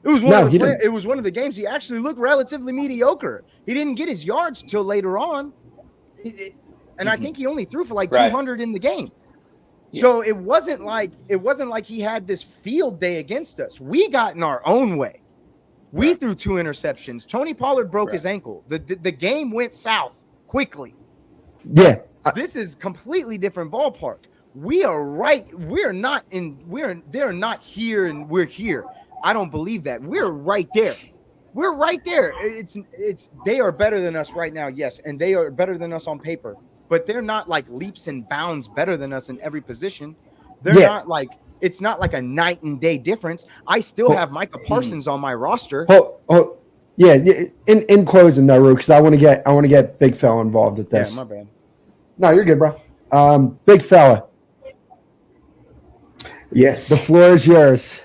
It was one of the games he actually looked relatively mediocre. He didn't get his yards till later on. I think he only threw for like 200 in the game. Yeah. So it wasn't like he had this field day against us. We got in our own way. We threw 2 interceptions. Tony Pollard broke his ankle. The game went south quickly. Yeah. This is completely different ballpark. We are right. They're not here and we're here. I don't believe that. We're right there. We're right there. They are better than us right now, yes, and they are better than us on paper, but they're not like leaps and bounds better than us in every position. They're not like it's not like a night and day difference. I still have Micah Parsons on my roster. Yeah. In closing though, Ru, because I want to get Big Fella involved with this. Yeah, my bad. No, you're good, bro. Big Fella. Yes. The floor is yours.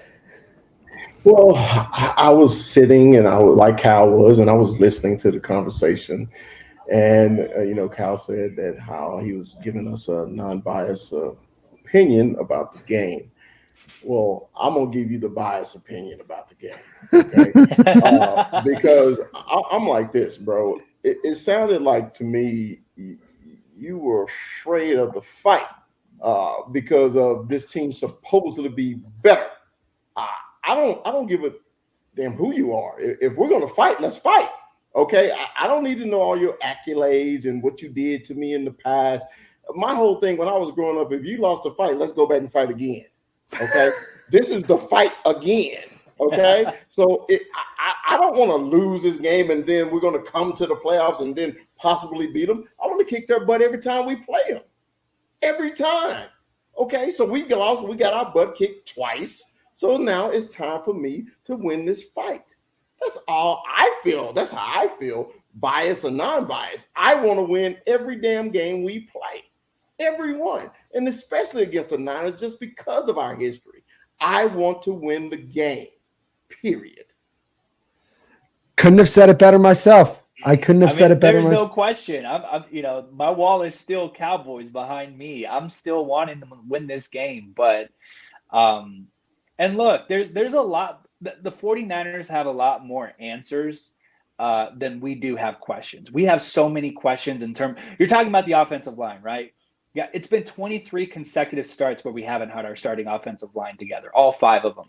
Well, I was sitting and I was like Cal was, and I was listening to the conversation. And Kyle said that how he was giving us a non-biased opinion about the game. Well, I'm gonna give you the biased opinion about the game, okay? Because I'm like this, bro. It sounded like to me you were afraid of the fight because of this team supposedly be better. I don't give a damn who you are. If we're gonna fight, let's fight. Okay, I don't need to know all your accolades and what you did to me in the past. My whole thing when I was growing up, if you lost a fight, let's go back and fight again. Okay, this is the fight again. Okay, so I don't want to lose this game and then we're going to come to the playoffs and then possibly beat them. I want to kick their butt every time we play them. Every time. Okay, so we lost. We got our butt kicked twice. So now it's time for me to win this fight. That's all I feel. That's how I feel, biased or non-biased. I want to win every damn game we play. Every one. And especially against the Niners, just because of our history. I want to win the game. Period. Couldn't have said it better myself. I couldn't have said it better myself. There's myself. No question. I'm my wall is still Cowboys behind me. I'm still wanting to win this game. But and look, there's a lot. The 49ers have a lot more answers than we do have questions. We have so many questions in terms. You're talking about the offensive line, right? Yeah, it's been 23 consecutive starts where we haven't had our starting offensive line together, all 5 of them.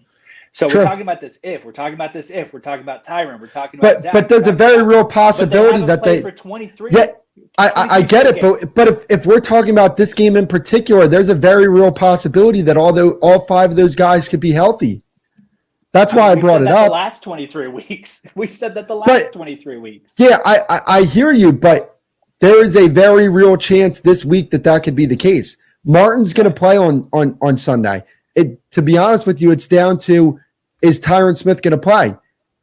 So True. We're talking about this if. We're talking about this if. We're talking about Tyron. We're talking about Zach. But there's a very real possibility that they for 23. Yeah, I get it, but if we're talking about this game in particular, there's a very real possibility that all 5 of those guys could be healthy. That's why I brought it up. The last 23 weeks. We've said that the last 23 weeks. Yeah, I hear you, but there is a very real chance this week that could be the case. Martin's going to play on Sunday. To be honest with you, it's down to, is Tyron Smith going to play?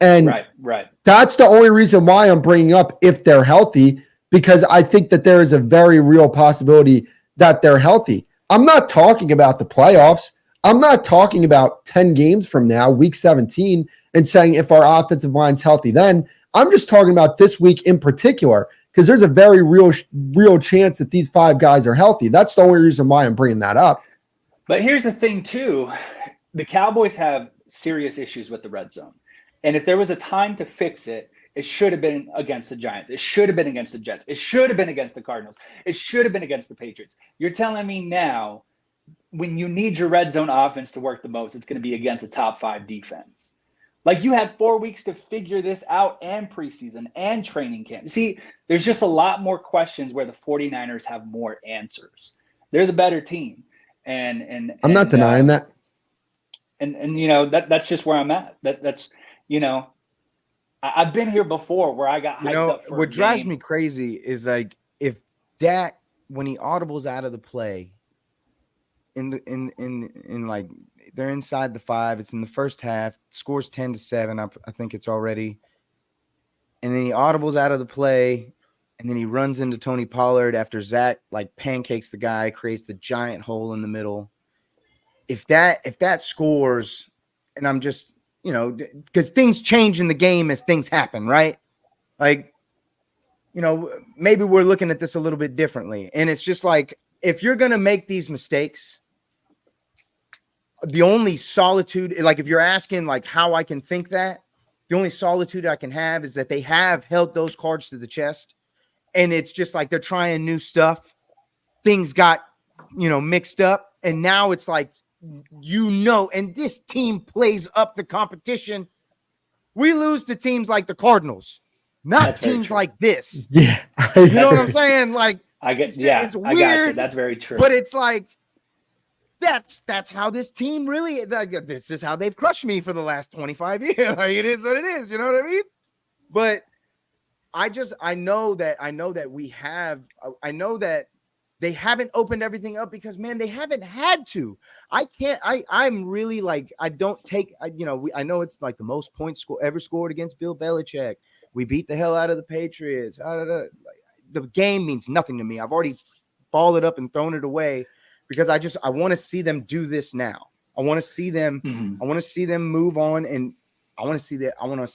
And right. That's the only reason why I'm bringing up if they're healthy, because I think that there is a very real possibility that they're healthy. I'm not talking about the playoffs. I'm not talking about 10 games from now, week 17, and saying if our offensive line's healthy then. I'm just talking about this week in particular, because there's a very real chance that these 5 guys are healthy. That's the only reason why I'm bringing that up. But here's the thing, too. The Cowboys have serious issues with the red zone. And if there was a time to fix it, it should have been against the Giants. It should have been against the Jets. It should have been against the Cardinals. It should have been against the Patriots. You're telling me now, when you need your red zone offense to work the most, it's going to be against a top 5 defense. Like, you had 4 weeks to figure this out, and preseason and training camp. See, there's just a lot more questions where the 49ers have more answers. They're the better team. And I'm not denying that. And that's just where I'm at. That's I've been here before where I got hyped up for what drives me crazy is, like, if Dak, when he audibles out of the play in like, they're inside the 5, it's in the first half, scores 10-7, I think it's already, and then he audibles out of the play, and then he runs into Tony Pollard after Zach like pancakes the guy, creates the giant hole in the middle. If that scores, and I'm just, because things change in the game as things happen, right? Like, maybe we're looking at this a little bit differently. And it's just like, if you're going to make these mistakes, the only solitude, like, if you're asking like how I can think that, the only solitude I can have is that they have held those cards to the chest. And it's just like they're trying new stuff. Things got, mixed up. And now it's like, and this team plays up the competition. We lose to teams like the Cardinals, not teams like this. Yeah. You know what I'm saying? Like, it's weird, I got you. That's very true. But it's like, that's how this team really, this is how they've crushed me for the last 25 years. Like, it is what it is. You know what I mean? But I know that they haven't opened everything up because, man, they haven't had to. I'm really like, I know it's like the most points ever scored against Bill Belichick. We beat the hell out of the Patriots. The game means nothing to me. I've already balled it up and thrown it away because I want to see them do this now. I want to see them. I want to see them move on, and I want to see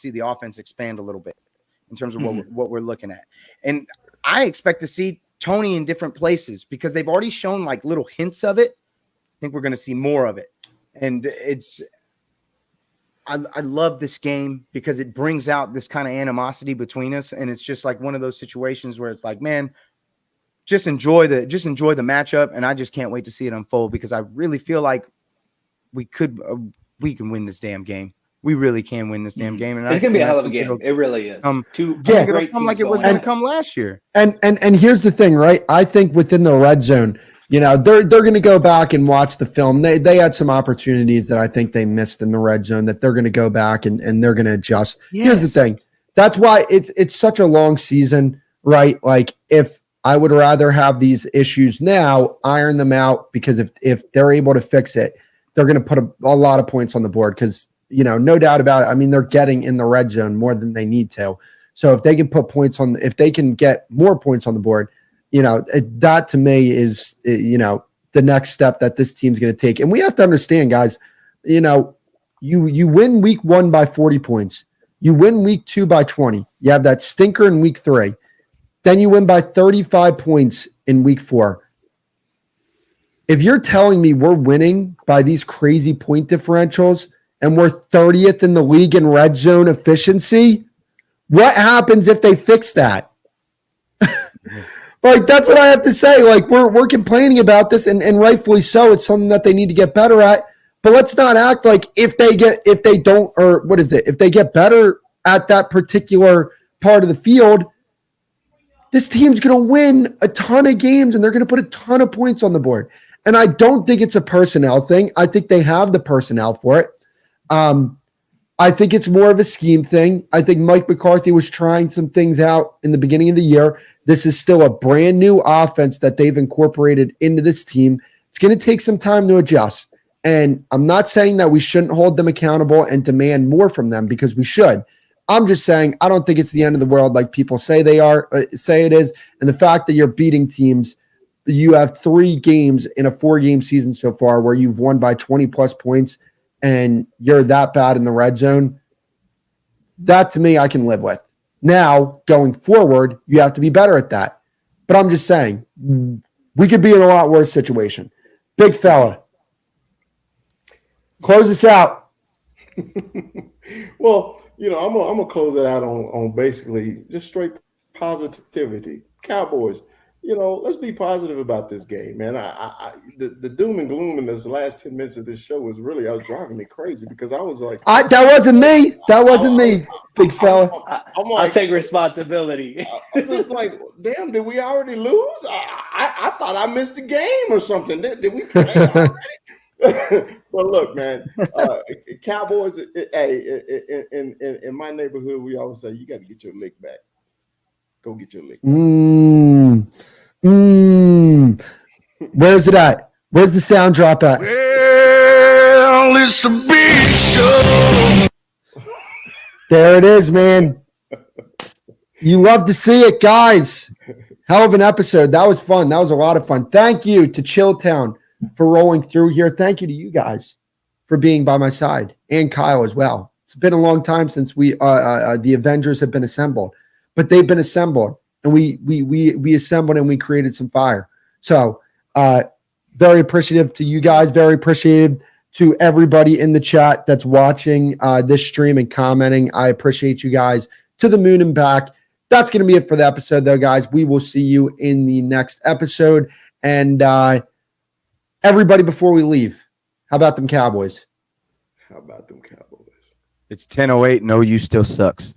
the offense expand a little bit in terms of what we're looking at. And I expect to see Tony in different places because they've already shown like little hints of it. I think we're going to see more of it. And I love this game because it brings out this kind of animosity between us. And it's just like one of those situations where it's like, man, just enjoy the matchup. And I just can't wait to see it unfold because I really feel like we can win this damn game. We really can win this damn game. And it's going to be a hell of a game. It really is. Two great teams like it was going to come last year. And here's the thing, right? I think within the red zone, they're going to go back and watch the film. They had some opportunities that I think they missed in the red zone that they're going to go back and they're going to adjust. Yes. Here's the thing. That's why it's such a long season, right? Like if I would rather have these issues now, iron them out, because if they're able to fix it, they're going to put a lot of points on the board because, no doubt about it. I mean, they're getting in the red zone more than they need to. So if they can if they can get more points on the board, that to me is, the next step that this team's going to take. And we have to understand, guys, you win week 1 by 40 points. You win week 2 by 20. You have that stinker in week 3. Then you win by 35 points in week 4. If you're telling me we're winning by these crazy point differentials and we're 30th in the league in red zone efficiency, what happens if they fix that? Like, that's what I have to say. Like, we're complaining about this, and rightfully so. It's something that they need to get better at. But let's not act like if they get better at that particular part of the field, this team's going to win a ton of games, and they're going to put a ton of points on the board. And I don't think it's a personnel thing. I think they have the personnel for it. I think it's more of a scheme thing. I think Mike McCarthy was trying some things out in the beginning of the year. This is still a brand new offense that they've incorporated into this team. It's going to take some time to adjust. And I'm not saying that we shouldn't hold them accountable and demand more from them, because we should. I'm just saying I don't think it's the end of the world like people say it is. And the fact that you're beating teams, you have 3 games in a 4-game season so far where you've won by 20 plus points, and you're that bad in the red zone, that to me I can live with. Now, going forward, you have to be better at that. But I'm just saying, we could be in a lot worse situation. Big fella, close us out. Well, I'm gonna close it out on basically just straight positivity. Cowboys, let's be positive about this game, man. The doom and gloom in this last 10 minutes of this show was driving me crazy, because I was like, that wasn't me. That wasn't me, big fella. I'll take responsibility. I'm just like, damn, did we already lose? I thought I missed a game or something. Did we play already? Well, look, man, Cowboys, hey, in my neighborhood, we always say, you got to get your lick back. Go get your lick back. Where's it at? Where's the sound drop at? Well, it's a big show. There it is, man. You love to see it, guys. Hell of an episode. That was fun. That was a lot of fun. Thank you to Chilltown for rolling through here. Thank you to you guys for being by my side, and Kyle as well. It's been a long time since the Avengers have been assembled, but they've been assembled, and we assembled and we created some fire. So very appreciative to you guys. Very appreciative to everybody in the chat that's watching this stream and commenting. I appreciate you guys to the moon and back. That's going to be it for the episode, though, guys. We will see you in the next episode. And everybody, before we leave, how about them Cowboys? How about them Cowboys? It's 10:08. No, you still sucks.